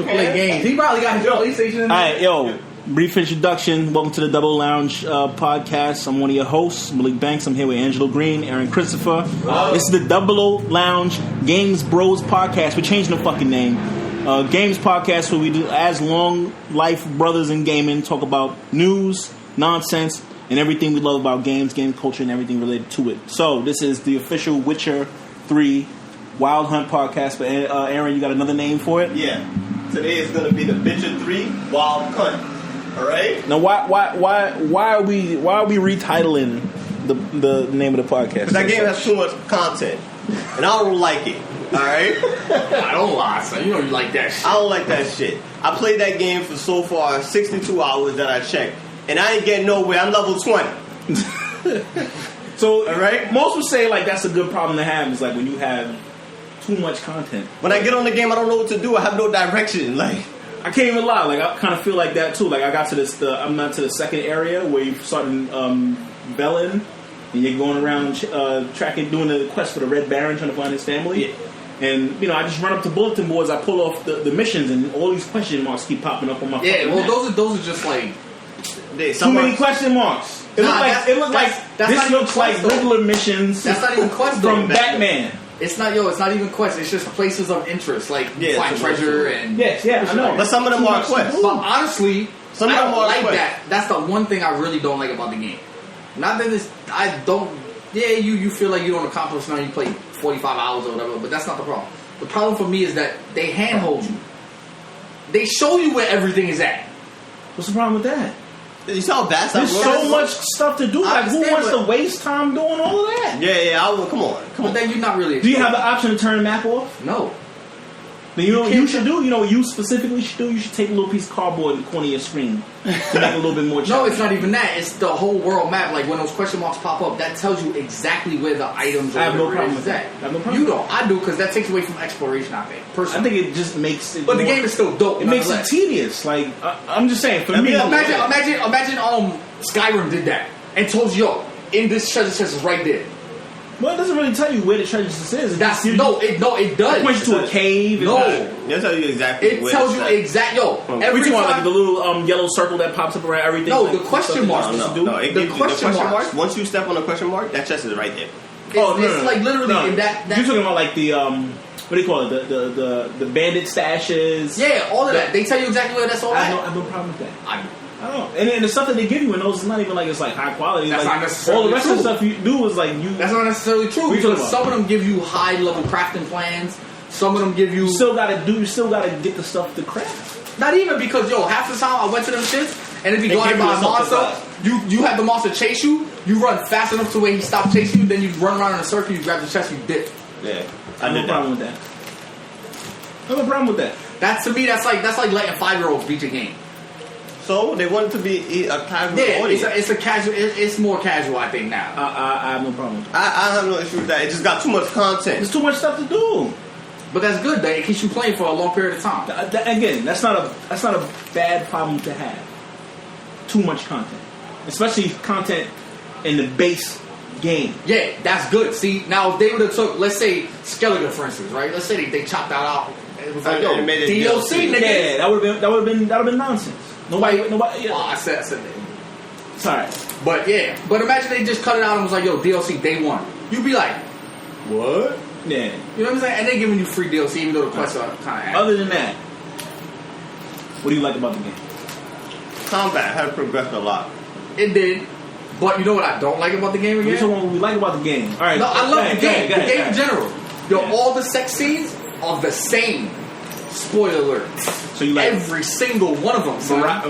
play games. He probably got his PlayStation in there. Alright, yo. Brief introduction. Welcome to the 00Lounge podcast. I'm one of your hosts, Malik Banks. I'm here with Angelo Green, Aaron Christopher. This is the 00Lounge Games Bros podcast. We're changing the fucking name. Games podcast where we do as long life brothers in gaming, talk about news, nonsense, and everything we love about games, game culture, and everything related to it. So this is the official Witcher 3 Wild Hunt podcast. But Aaron, you got another name for it? Yeah. Today is going to be the Witcher 3 Wild Hunt. All right. Now, why are we retitling the name of the podcast? Because that game has too much content, and I don't like it. All right. I don't lie, son. You know you like that shit. I don't like that shit. I played that game for so far 62 hours that I checked, and I ain't getting nowhere. I'm level 20. So, all right. Most would say like that's a good problem to have. Is like when you have too much content. When I get on the game, I don't know what to do. I have no direction. Like. I can't even lie. Like I kind of feel like that too. Like I got to this. I'm not to the second area where you starting Bellin, and you're going around tracking, doing the quest for the Red Baron, trying to find his family. Yeah. And I just run up to bulletin boards. I pull off the missions, and all these question marks keep popping up on my. Yeah, well, those are just like too many question marks. It looks like this looks like regular missions. That's not even quest from Batman. It's not even quests. It's just places of interest, like find treasure and I know. But some of them are quests. But honestly, some I of them don't are like quests. that. That's the one thing I really don't like about the game. Not that I don't. Yeah, you feel like you don't accomplish nothing. You play 45 hours or whatever, but that's not the problem. The problem for me is that they handhold you. They show you where everything is at. What's the problem with that? You saw that stuff. There's so much stuff to do. Like, who wants to waste time doing all of that? Yeah. Come on. But then you're not really. Do you have the option to turn the map off? No. Then you know what you should do? You know what you specifically should do? You should take a little piece of cardboard in the corner of your screen to make it a little bit more challenging. No, it's not even that. It's the whole world map. Like, when those question marks pop up, that tells you exactly where the items are. I have no problem with that. You don't. I do, because that takes away from exploration, I think. Personally. I think it just makes it. But the game is still dope. It makes it tedious. Like, I'm just saying, for me. Imagine Skyrim did that and told you, yo, in this treasure chest is right there. Well, it doesn't really tell you where the treasure chest is. It does. It points to a cave. No, it tells you exactly. It tells you exactly. Yo, every time like the little yellow circle that pops up around everything. No, the question mark. The question mark. Once you step on the question mark, that chest is right there. It's like literally in that. You're talking about like the what do you call it? The bandit stashes. Yeah, all of that. They tell you exactly where that's all at. I have no problem with that. I don't know. And the stuff that they give you in those is not even like it's like high quality. That's like, not necessarily all the rest true. of the stuff you do is like you. That's not necessarily true, because some of them give you high level crafting plans. Some of them give you. You still gotta get the stuff to craft. Not even, because half the time I went to them shits, and if you go by a monster, you have the monster chase you. You run fast enough to where he stops chasing you. Then you run around in a circle. You grab the chest. You dip. Yeah, I have no problem with that. I have no problem with that. That to me, that's like letting 5-year-olds beat your game. So they want it to be a casual audience. It's a casual. It's more casual, I think now. I have no problem. I have no issue with that. It just got too much content. There's too much stuff to do. But that's good. That it keeps you playing for a long period of time. Again, that's not a bad problem to have. Too much content, especially content in the base game. Yeah, that's good. See, now if they would have took, let's say Skellige, for instance, right? Let's say they chopped that out. It was like, yo, DLC, nigga. Yeah, that would have been nonsense. Nobody. Yeah. I said that. Sorry, but imagine they just cut it out and was like, yo, DLC day one. You'd be like, what? Yeah. You know what I'm saying? And they're giving you free DLC, even though the quests are kind of. Other than that, what do you like about the game? Combat had progressed a lot. It did. But you know what I don't like about the game again? What we like about the game. All right. No, I love the game. The game in general. Yo, Yeah. all the sex scenes are the same. Spoiler alert. So you like every single one of them.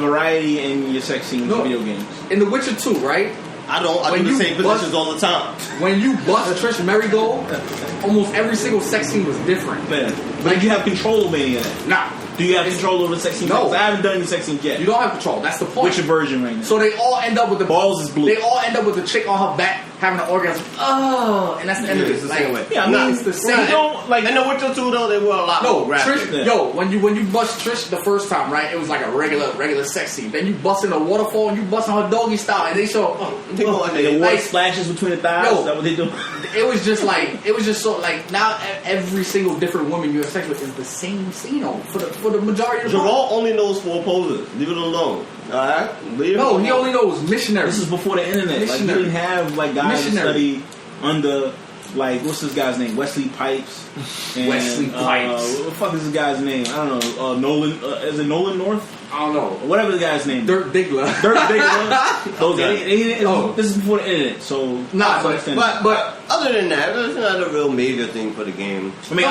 Variety in your sex scenes in video games. In The Witcher 2, right? I do the same positions all the time. When you bust Trish Merigold, almost every single sex scene was different. Man. Like you have control over any of that. Nah. Do you have control over the sex scenes? No. I haven't done any sex scenes yet. You don't have control. That's the point. Which version right now? So they all end up with the balls is blue. They all end up with the chick on her back having an orgasm. Oh, and that's the end of it. It's the Like, same way. Yeah, I mean, it's the same. you don't, like, In The Witcher 2, though, they were a lot more graphic. Trish, Yeah. yo, when you bust Trish the first time, right? It was like a regular sex scene. Then you bust in a waterfall and you bust on her doggy style, and they show. They go under the your water like- splashes between the thighs. Yo. Is that what they do? It was just so like now every single different woman you have sex with is the same scene for the majority of the time. Geralt only knows 4 poses. Leave it alone. Alright? Leave it No, alone. he only knows missionary. This is before the internet. Like, you Missionary. didn't have like guys that Missionary. study under, like, what's this guy's name? Wesley Pipes. And, Wesley Pipes. What the fuck is this guy's name? I don't know. Nolan. Is it Nolan North? I don't know. Whatever the guy's name. Dirk Diggler. Those guys. Oh. This is before the internet, so Nah, But other than that, it's not a real major thing for the game. I mean,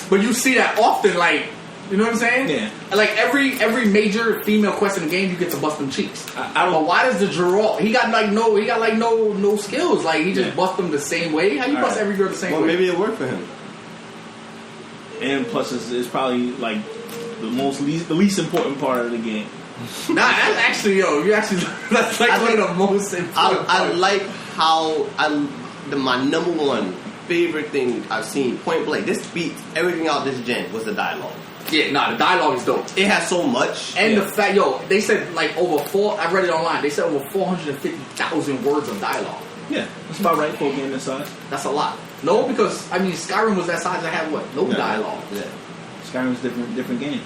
but you see that often, like, you know what I'm saying? Yeah. Like every major female quest in the game, you get to bust them cheeks. I don't. But why does the Geralt? He got no skills. Like he just bust them the same way. How you bust every girl the same Well, way? maybe it worked for him. And plus, it's probably like the least important part of the game. Nah, that's actually that's like one of the most important. I parts. like how my number one favorite thing I've seen, point blank. This beats everything out this gen was the dialogue. Yeah, nah, the dialogue is dope. It has so much. And the fact, they said like I read it online. They said over 450,000 words of dialogue. Yeah, that's about right for a game this size. That's a lot. No, because I mean Skyrim was that size that had what? No dialogue. Yeah. Skyrim's different game.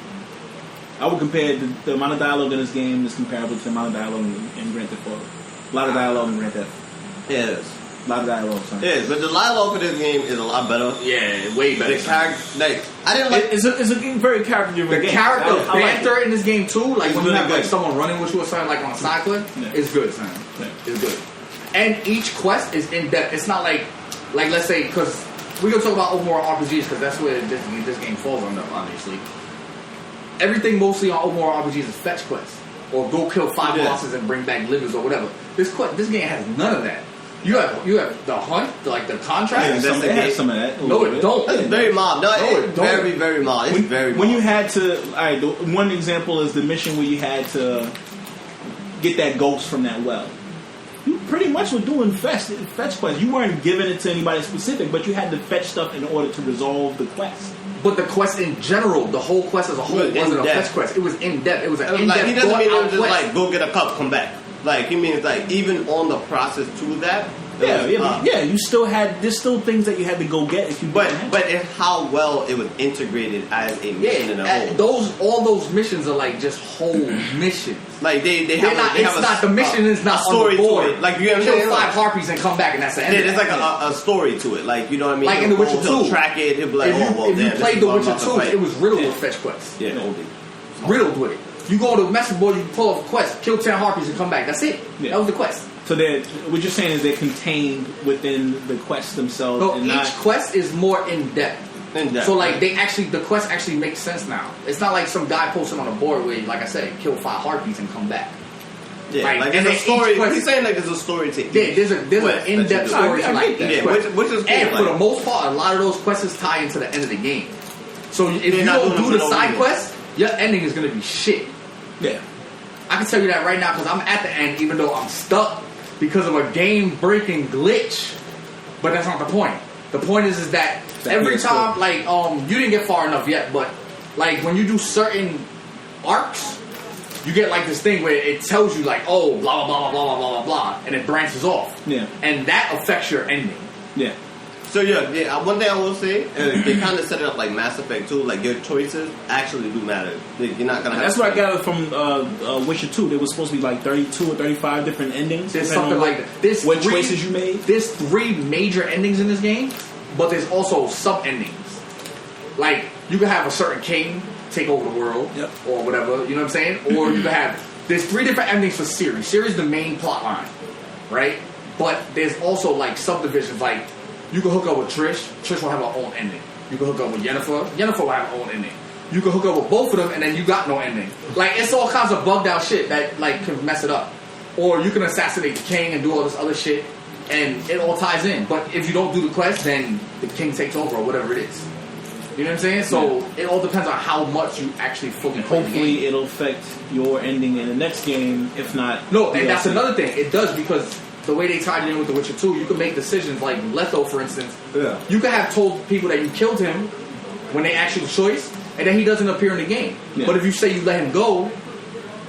I would compare the amount of dialogue in this game is comparable to the amount of dialogue in Grand Theft Auto. A lot of dialogue in Grand Theft. It is. A lot of dialogue. Son. It is, but the dialogue for this game is a lot better. Yeah, way better. The character, like, I didn't like. It's a very character-driven The game. character I like banter it. in this game too, like It's when you really have like good. someone running with you or something like on a side cliff, Yeah. it's good, son. Yeah. It's good. And each quest is in depth. It's not like let's say because we're gonna talk about overworld RPGs because that's where this game falls under, obviously. Everything mostly on overworld RPGs is fetch quests or go kill 5 Yeah. bosses and bring back livers or whatever. This game has none of that. You have the hunt, like the contract. Yeah, Some, it has some of that. a No, little it bit. don't. It's very mild. No, No, it's it don't. very, very mild. It's very mild. When you had to, alright, one example is the mission where you had to get that ghost from that well. You pretty much were doing fetch quests. You weren't giving it to anybody specific, but you had to fetch stuff in order to resolve the quest. But the quest in general, the whole quest as a whole, It was wasn't a in-depth. fetch quest. It was in depth. It was an in like, depth. he doesn't mean it was just quest. like go get a cup, come back. Like he means like even on the process to that. There's still things that you had to go get if you. But didn't have but it's how well it was integrated as a mission in a whole. all those missions are like just whole missions. Like they They're have not, they it's have not the mission is not a story on the board. to it. Like you know what I'm kill saying? 5 harpies and come back and that's the end. Yeah, of there's it. like a story to it. Like you know what I mean? Like in The Witcher He'll 2. track it. He'll be like, if you played The Witcher 2, it was riddled with fetch quests. yeah, Riddled with it. You go to the message board, you pull off a quest, kill 10 harpies and come back. That's it. Yeah. That was the quest. So what you're saying is they're contained within the quests themselves. No, and each not, quest is more in depth. In-depth. So like the quest actually makes sense now. It's not like some guy posting on a board where, like I said, kill 5 harpies and come back. Yeah, Right. like And there's a then each story. quest- He's saying like there's a story to each. Yeah, there's an quest that in-depth you do. story to I like get each Yeah, quest. which is cool. And for like- the most part, a lot of those quests tie into the end of the game. So if you not don't doing do them the for no side reason. quest, your ending is going to be shit. yeah. I can tell you that right now because I'm at the end, even though I'm stuck because of a game-breaking glitch. But that's not the point. The point is that every makes time, like, you didn't get far enough yet, but like when you do certain arcs, you get like this thing where it tells you like, oh, blah blah blah blah blah blah blah blah, and it branches off. Yeah. And that affects your ending. Yeah. So yeah. One thing I will say, they kind of set it up like Mass Effect 2. Like your choices actually do matter. You're not gonna. That's what I gathered from Witcher 2. There was supposed to be like 32 or 35 different endings. There's depending something on like that. There's what three- choices you made. There's 3 major endings in this game, but there's also sub endings. Like you can have a certain king take over the world, Yep. or whatever. You know what I'm saying? Or you can have. There's 3 different endings for Ciri. Ciri's the main plot line, right? But there's also like subdivisions. Like you can hook up with Trish. Trish will have her own ending. You can hook up with Yennefer. Yennefer will have her own ending. You can hook up with both of them, and then you got no ending. Like it's all kinds of bugged out shit that like can mess it up. Or you can assassinate the king and do all this other shit, and it all ties in. But if you don't do the quest, then the king takes over or whatever it is. You know what I'm saying? So it all depends on how much you actually fully play the game. Hopefully, it'll affect your ending in the next game. If not, No, and that's another thing. It does because the way they tied it in with The Witcher 2, you can make decisions like Leto, for instance. Yeah. You could have told people that you killed him when they asked you the choice, and then he doesn't appear in the game. Yeah. But if you say you let him go,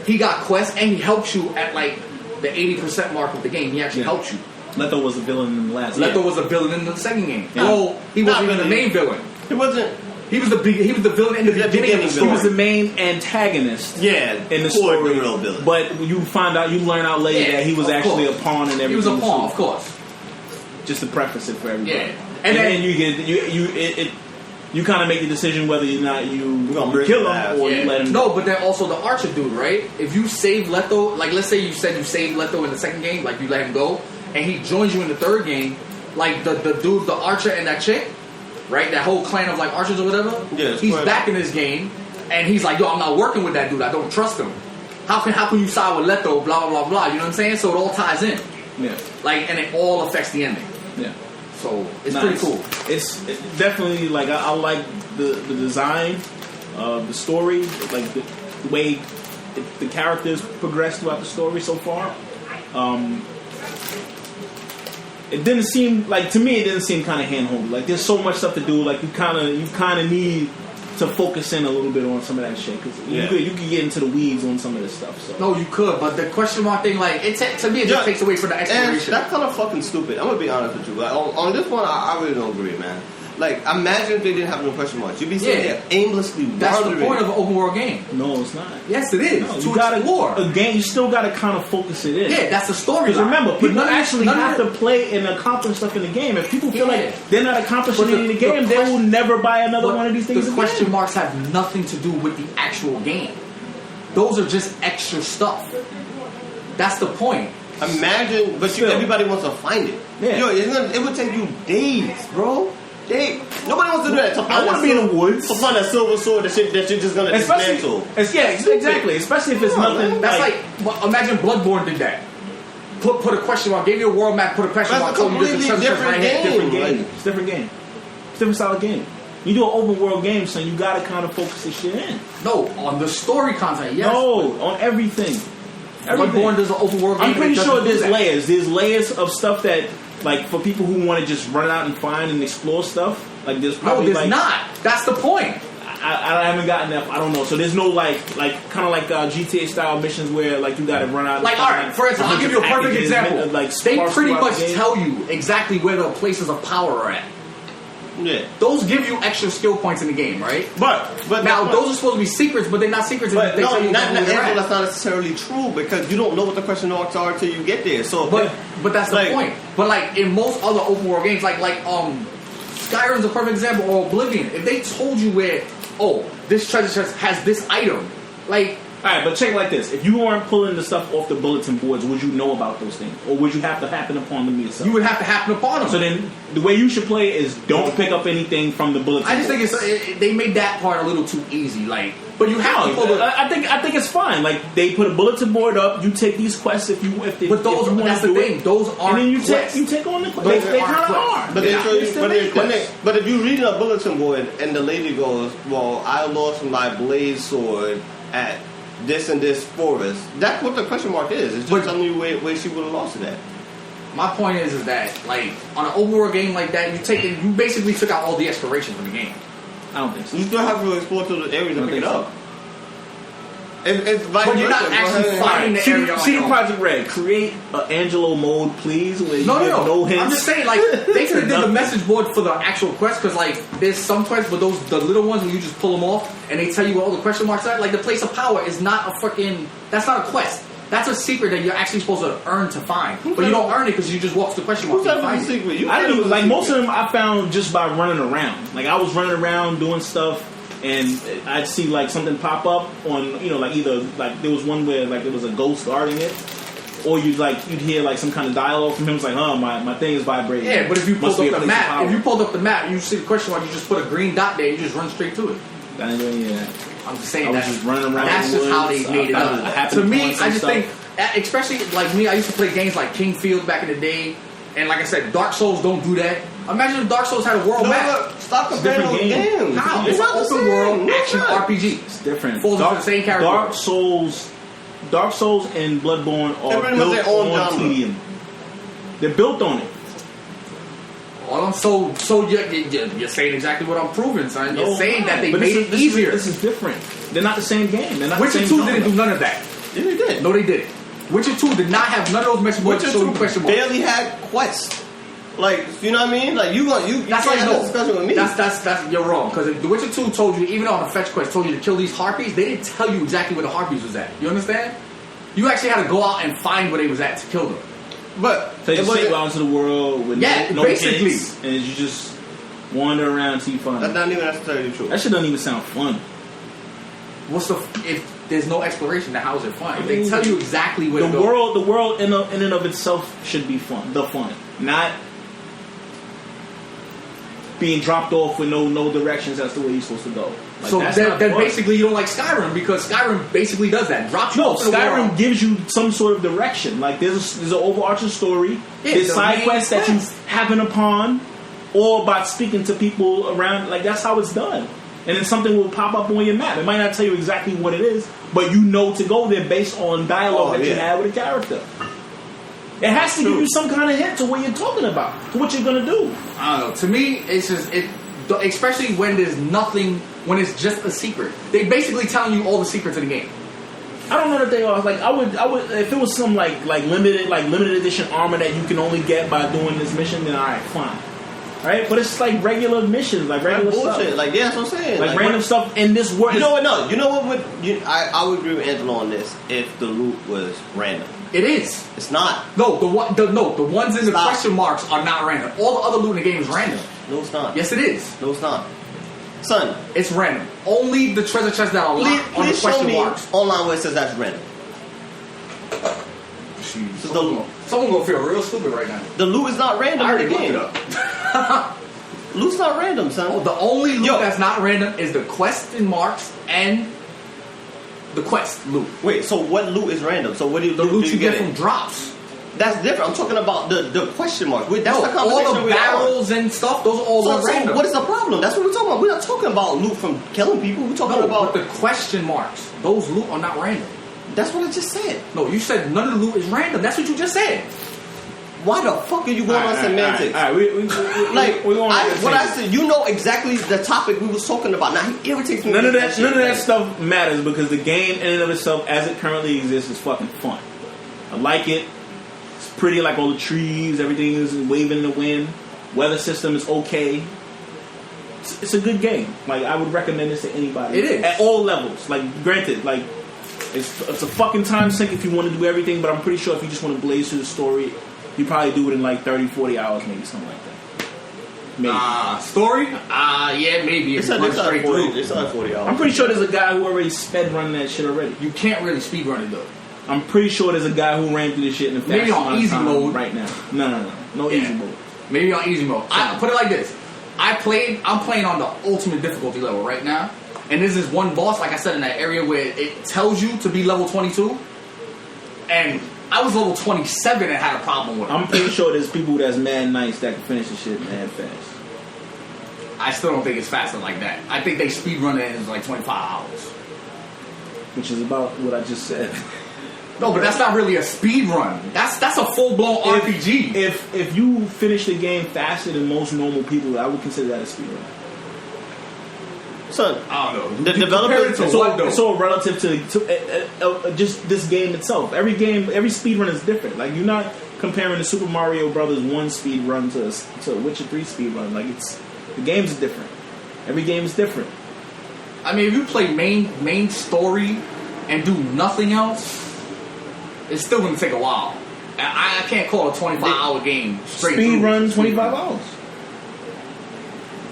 he got quests and he helps you at like the 80% mark of the game. He actually helps you. Leto was a villain in the last. Leto was a villain in the second game. Yeah. Well, he wasn't even the main villain. He wasn't. He was the villain in the beginning of the story. He was the main antagonist. Yeah, in the story. The real villain. But you learn out later that he was actually a pawn and everything. He was a pawn, of course. Just to preface it for everybody. Yeah, and then you kind of make the decision whether or not you kill him or you let him. No, but then also the Archer dude, right? If you save Leto, like let's say you said you saved Leto in the second game, like you let him go, and he joins you in the third game, like the dude, the Archer and that chick. Right, that whole clan of like archers or whatever. Yeah, he's back in this game, and he's like, "Yo, I'm not working with that dude. I don't trust him. How can you side with Leto? Blah blah blah blah. You know what I'm saying? So it all ties in. Yeah. Like, and it all affects the ending. Yeah. So it's pretty cool. It's definitely like I like the design, the story, like the way the characters progress throughout the story so far. It didn't seem like, to me, it didn't seem kind of handhold. Like there's so much stuff to do. Like you kind of need to focus in a little bit on some of that shit because you could get into the weeds on some of this stuff. So no, you could, but the question mark thing, like to me, it just takes away from the exploration. That's kind of fucking stupid. I'm gonna be honest with you. Like on this one, I really don't agree, man. Like, imagine if they didn't have no question marks. You'd be sitting there aimlessly wandering. That's the point of an open world game. No, it's not. Yes, it is. No, you gotta explore. A game, you still gotta kind of focus it in. Yeah, that's the story. Because remember, people actually have to play and accomplish stuff in the game. If people feel like they're not accomplishing it in the game, they will never buy another one of these things. The question marks have nothing to do with the actual game. Those are just extra stuff. That's the point. Imagine, but everybody wants to find it. Yeah. Yo, it would take you days, bro. Nobody wants to do that. I want to be in the woods. To find a silver sword that you're just going to dismantle. Exactly. Especially if it's nothing. That's like imagine Bloodborne did that. Put a question mark. Gave you a world map. Put a question mark. That's a completely different game. Different game. It's different game. It's different style of game. You do an open world game, so you got to kind of focus this shit in. No, on the story content. Yes. No, on everything. Bloodborne does an open world game. I'm pretty sure there's layers. There's layers of stuff that. Like, for people who want to just run out and find and explore stuff, like, there's probably, no, there's not. That's the point. I haven't gotten that. I don't know. So there's no, kind of like GTA-style missions where, like, you got to run out and like, find, alright, for instance, I'll give you a perfect example. They pretty much tell you exactly where the places of power are at. Yeah. Those give you extra skill points in the game, right? But now, those are supposed to be secrets, but they're not secrets. But they tell you that's not necessarily true because you don't know what the question marks are until you get there. So, but that's the point. But like in most other open world games, like Skyrim's a perfect example, or Oblivion. If they told you where, this treasure chest has this item, like. Alright, but check it like this. If you weren't pulling the stuff off the bulletin boards, would you know about those things? Or would you have to happen upon them yourself? You would have to happen upon them. So then, the way you should play is don't pick up anything from the bulletin boards. I just think they made that part a little too easy. Like, but you have to pull the... I think it's fine. Like, they put a bulletin board up, you take these quests if those that's the thing. Those aren't and then quests. you take on the quests. They kind of are. But if you read a bulletin board and the lady goes, well, I lost my blade sword at this and this forest. That's what the question mark is. It's just telling you where she would have lost it at. My point is that like on an open world game like that, you basically took out all the exploration from the game. I don't think so. You still have to explore to the areas to pick it up. But you're not actually finding the area. CD Projekt Red, create an Angelo mode, please. Where no hints. I'm just saying, like they could have did the message board for the actual quest because like there's some quests, but the little ones where you just pull them off and they tell you where all the question marks are. Like the place of power is not that's not a quest. That's a secret that you're actually supposed to earn to find, but you don't earn it because you just walk to the question mark. Who's secret? I didn't even, like most of them I found just by running around. Like I was running around doing stuff. And I'd see like something pop up on, like either like there was one where like there was a ghost guarding it, or you'd hear like some kind of dialogue from him. It's like, my thing is vibrating. Yeah, but if you pulled up the map, you see the question mark, you just put a green dot there, you just run straight to it. I didn't do that. I'm just saying I was just running around. That's just how they made it up. To me, I just think, especially like me, I used to play games like King Field back in the day, and like I said, Dark Souls don't do that. Imagine if Dark Souls had a world map. Stop comparing those games. How? It's an open world action RPG. It's different. Falls into the same character. Dark Souls and Bloodborne are built on tedium. They're built on it. So you're saying exactly what I'm proving, son. You're saying that they made it easier. This is different. They're not the same game. They're not Witcher the same 2 didn't do none of that. Yeah, they did. No, they didn't. Witcher 2 did not have none of those mention marks. Witcher 2 question marks. barely had quests. Like, you know what I mean? Like, you that's can't like have this discussion with me. That's you're wrong. Because The Witcher 2 told you, even on the fetch quest, told you to kill these harpies. They didn't tell you exactly where the harpies was at. You understand? You actually had to go out and find where they was at to kill them. But so you just go out into the world with no basically, kids, and you just wander around until you find. That's not even necessarily true. That shit doesn't even sound fun. If there's no exploration, then how is it fun? If they tell you exactly where to go. The world in and of itself should be fun. The fun, not being dropped off with no directions as to where you're supposed to go. Like, so then basically you don't like Skyrim because Skyrim basically does that. Drops you off in the world. Skyrim gives you some sort of direction. Like there's an overarching story. There's side quests that you happen upon, or by speaking to people around. Like that's how it's done. And then something will pop up on your map. It might not tell you exactly what it is, but you know to go there based on dialogue that you have with a character. It has to give you some kind of hint to what you're talking about, to what you're gonna do. I don't know. To me, it's just especially when there's nothing, when it's just a secret. They basically telling you all the secrets of the game. I don't know that they are. Like I would if it was some like limited edition armor that you can only get by doing this mission, then alright, fine. Right? But it's like regular missions, like regular bullshit. stuff. Like that's what I'm saying. Like random stuff in this world. You know what? No. You know what would I would agree with Angelo on this if the loot was random. It is. It's not. No, the ones in the question marks are not random. All the other loot in the game is random. No, it's not. Yes, it is. No, it's not. Son, it's random. Only the treasure chests that are locked on the question marks. Online where it says that's random. Someone gonna feel real stupid right now. The loot is not random. I already looked it up. Loot's not random, son. Oh, the only loot that's not random is the question marks and the quest loot. Wait, so what loot is random? So what do you the loot you get from drops? That's different. I'm talking about the question mark. That's the conversation all the barrels and stuff. Those are all random. So what is the problem? That's what we're talking about. We're not talking about loot from killing people. We're talking about but the question marks. Those loot are not random. That's what I just said. No, you said none of the loot is random. That's what you just said. Why the fuck are you going on semantics? All right. We're going what I said, you know exactly the topic we was talking about. Now he irritates me. None of that stuff matters because the game in and of itself, as it currently exists, is fucking fun. I like it. It's pretty, like all the trees, everything is waving in the wind. Weather system is okay. It's a good game. Like I would recommend this to anybody. It is at all levels. Like granted, like it's a fucking time sink if you want to do everything, but I'm pretty sure if you just want to blaze through the story, you probably do it in like 30, 40 hours, maybe something like that. Maybe. Story? Yeah, maybe. It's like 40 hours. I'm pretty sure there's a guy who already sped running that shit already. You can't really speed run it though. I'm pretty sure there's a guy who ran through this shit in the maybe on easy mode right now. No easy mode. Maybe on easy mode. I put it like this. I'm playing on the ultimate difficulty level right now, and this is one boss, like I said, in that area where it tells you to be level 22, and I was level 27 and had a problem with it. I'm pretty sure there's people that's mad nice that can finish the shit mad fast. I still don't think it's faster like that. I think they speed run it in like 25 hours. Which is about what I just said. No, but that's not really a speed run. That's a full blown RPG. If you finish the game faster than most normal people, I would consider that a speed run. Son, I don't know. The developers so relative to just this game itself. Every speed run is different. Like you're not comparing the Super Mario Brothers 1 speed run to Witcher 3 speed run. Like the game's different. Every game is different. I mean, if you play main story and do nothing else, it's still going to take a while. I can't call a 25-hour game straight speed run 25 hours.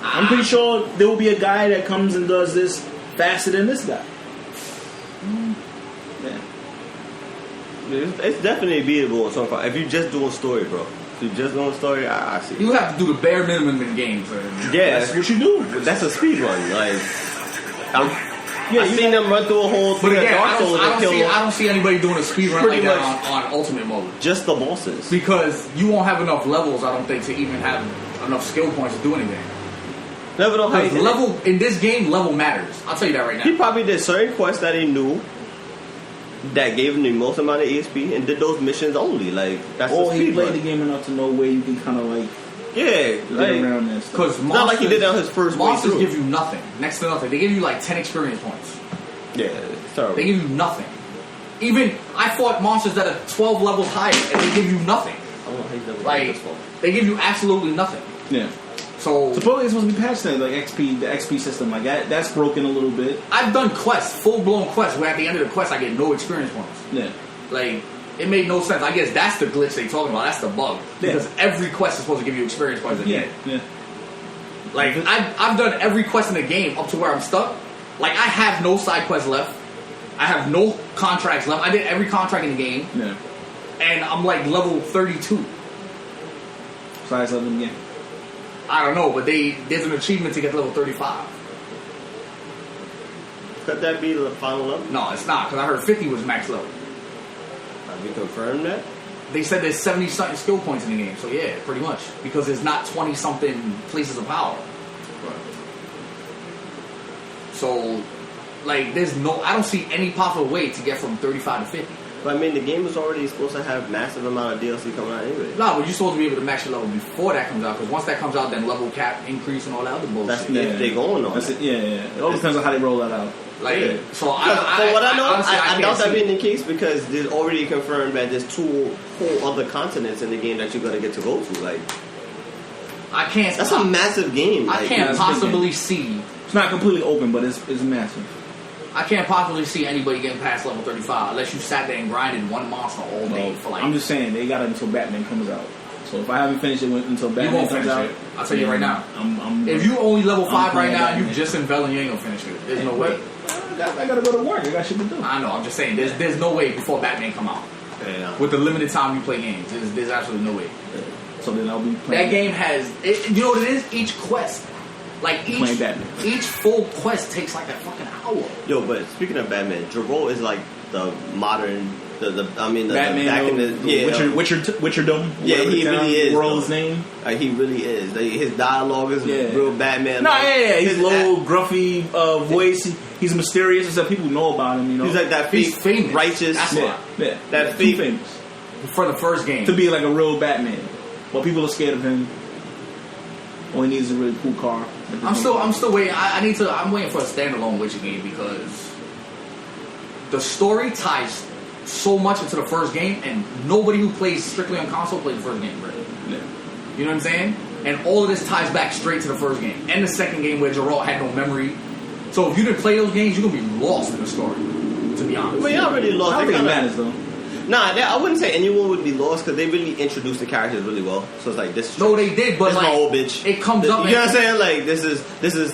I'm pretty sure there will be a guy that comes and does this faster than this guy. Yeah. It's definitely beatable. If you're just doing story, bro. If you're just doing story, I see. You have to do the bare minimum in games. Yeah, that's what you do. That's a speed run. Like, I've seen them run through a whole thing. But again, I don't see anybody doing a speed run like that on Ultimate mode. Just the bosses. Because you won't have enough levels, I don't think, to even have enough skill points to do anything. Never know how he level in this game. Level matters. I'll tell you that right now. He probably did certain quests that he knew, that gave him the most amount of EXP and did those missions only. Like that's Or the he speed played run. the game enough to know where you can kind of like Yeah, get like, around that stuff. Because it's not like he did it on his first way monsters through. give you nothing, next to nothing. They give you like 10 experience points. Yeah, it's terrible. They give you nothing. Even I fought monsters that are 12 levels higher, and they give you nothing. I don't know how he's never Like this far. they give you absolutely nothing. Yeah. So Supposedly it's supposed to be patched then, like XP, the XP system, like that's broken a little bit. I've done quests, full blown quests, where at the end of the quest I get no experience points. Yeah. Like it made no sense. I guess that's the glitch they talking about. That's the bug Yeah. because every quest is supposed to give you experience points at the end. Yeah. Like I've done every quest in the game up to where I'm stuck. Like I have no side quests left. I have no contracts left. I did every contract in the game, Yeah. and I'm like level 32. Size level in the game. I don't know, but there's an achievement to get level 35. Could that be the final level? No, it's not because I heard 50 was max level. Have we confirmed that? They said there's 70 something skill points in the game, so yeah, pretty much because there's not 20 something places of power. So, like, I don't see any possible way to get from 35 to 50. But I mean, the game is already supposed to have massive amount of DLC coming out anyway. No, but you're supposed to be able to max your level before that comes out, because once that comes out, then level cap increase and all that other bullshit. That's if they going on. That's That. it. Yeah. It all depends on how they roll that out. Like, Yeah. so From what I know, honestly, I can't doubt that see- being the case because there's already confirmed that there's 2 whole other continents in the game that you're gonna get to go to. Like I can't. that's a massive game. I Like, can't that's a big possibly see. It's not completely open, but it's massive. I can't possibly see anybody getting past level 35 unless you sat there and grinded one monster all day for like. I'm just saying they got it until Batman comes out. So if I haven't finished it until You Batman won't comes finish out, it. I'll tell you right now. I'm If you only level 5 right playing now and you Batman. just in Velen, you ain't gonna finish it. There's no way. I gotta go to work. I got shit to do. I know. I'm just saying. There's no way before Batman come out. yeah. With the limited time you play games, there's absolutely no way. So then I'll be playing. That game has. You know what it is? Each quest, like Playing Batman. each full quest takes like a fucking hour. Yo, but speaking of Batman, Jerome is like the modern, the Batman, back in the Witcher Dome. Yeah, whatever he the really is, World's though. name. Like, he really is. Like, his dialogue is real Batman. No, like, yeah. He's his low, gruffy voice. He's mysterious and stuff. People know about him. You know, He's like that He's fake, famous. righteous. That's yeah, yeah. That Too fake- famous For the first game, to be like a real Batman. Well, people are scared of him. All he needs is a really cool car. I'm still waiting. I'm waiting for a standalone Witcher game because the story ties so much into the first game, and nobody who plays strictly on console plays the first game, right? Yeah. You know what I'm saying? And all of this ties back straight to the first game and the second game where Geralt had no memory. So if you didn't play those games, you're gonna be lost in the story. To be honest, But you're not really lost. I don't They think it kinda- matters though. Nah, I wouldn't say anyone would be lost because they really introduced the characters really well. So it's like this. no, they did, but This is like my old bitch. it comes up. You know what I'm saying? Like this is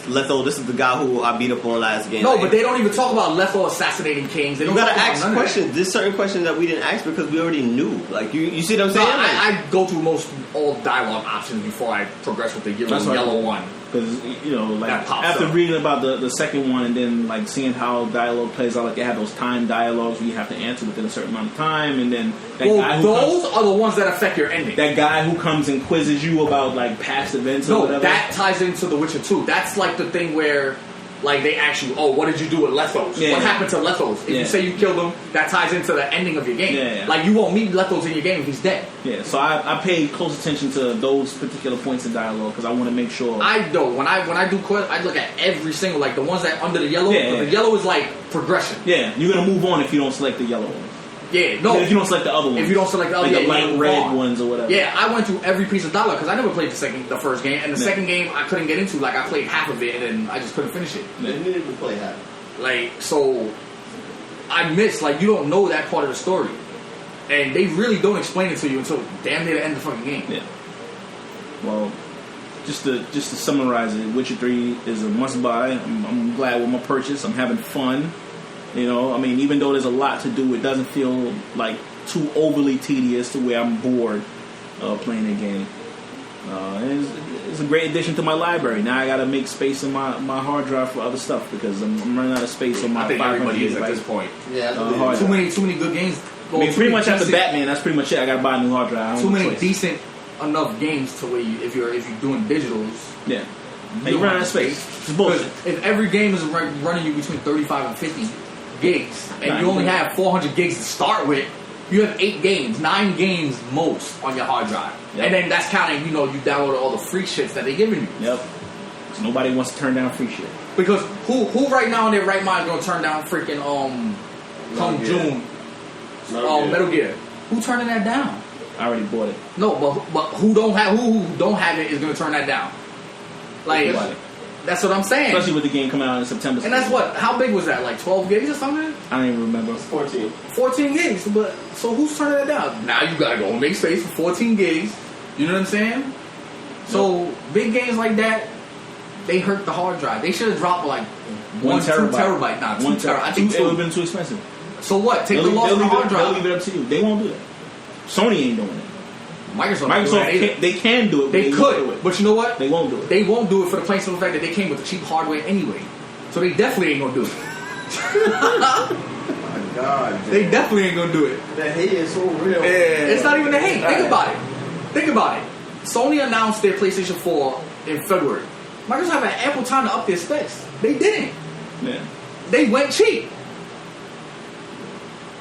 Letho. This is the guy who I beat up on last game. No, Like, but they don't even talk about Letho assassinating kings. They you don't gotta talk about ask none of that. questions. There's certain questions that we didn't ask because we already knew. Like you see what I'm saying? No, Like, I go through all dialogue options before I progress with the That's what I yellow do. one. Because you know, like That pops after up. reading about the second one and then like seeing how dialogue plays out, like they have those time dialogues where you have to answer within a certain amount of time, and then that guy who Those comes, are the ones that affect your ending. that guy who comes and quizzes you about like past events or No, whatever. that ties into The Witcher 2. That's like the thing where, like, they ask you, oh, what did you do with Lethos? Yeah. What happened to Lethos? If Yeah. you say you killed him, that ties into the ending of your game. Yeah. Like, you won't meet Lethos in your game if he's dead. Yeah, so I pay close attention to those particular points in dialogue because I want to make sure. I don't. When I do quests, I look at every single, like, the ones that under the yellow. Yeah, 'cause yeah. the yellow is, like, progression. Yeah, you're gonna move on if you don't select the yellow ones. Yeah, no. If you don't select the other ones. If you don't select the other, like yeah, the light you red move on. ones or whatever. Yeah, I went through every piece of dialogue because I never played the first game, and the Yeah. second game I couldn't get into. Like, I played half of it, and then I just couldn't finish it. they didn't even play that. Like, so I miss, like, you don't know that part of the story. And they really don't explain it to you until damn near the end of the fucking game. Yeah. Well, just to summarize it, Witcher 3 is a must buy. I'm glad with my purchase. I'm having fun. You know, I mean, even though there's a lot to do, it doesn't feel like too overly tedious to where I'm bored playing the game. It's a great addition to my library. Now I got to make space in my hard drive for other stuff because I'm running out of space on my I think 500 everybody is at gigabyte. this point. Yeah, hard Too many good games. I mean, pretty much after decent- Batman, that's pretty much it. I got to buy a new hard drive. I don't Too have a many choice. decent enough games to where if you're doing digitals, Yeah. you You run out of space. It's bullshit. Because if every game is running you between 35 and 50, gigs, and you only have 400 gigs to start with, you have 8 games, 9 games most on your hard drive. Yep. And then that's counting, you download all the free shits that they're giving you. Yep. So nobody wants to turn down free shit. Because who right now in their right mind is going to turn down freaking, come June, Metal Gear? Who turning that down? I already bought it. No, but who don't have it is going to turn that down. Like, that's what I'm saying. Especially with the game coming out in September. And that's what, how big was that? Like 12 gigs or something? I don't even remember. It's 14. 14 gigs. But so who's turning that down? Now you got to go and make space for 14 gigs. You know what I'm saying? So big games like that, they hurt the hard drive. They should have dropped like 1 terabyte. 2 terabyte. Nah, 2 terabyte. I think it would have been too expensive. So what? Take the loss of the hard drive. They'll leave it up to you. They won't do that. Sony ain't doing it. Microsoft they can do it. They could, but you know what? They won't do it. They won't do it for the plain simple fact that they came with the cheap hardware anyway. So they definitely ain't gonna do it. Oh my God, they definitely ain't gonna do it. The hate is so real. It's not even the hate. Think about it. Sony announced their PlayStation 4 in February. Microsoft had ample time to up their specs. They didn't. Yeah. They went cheap.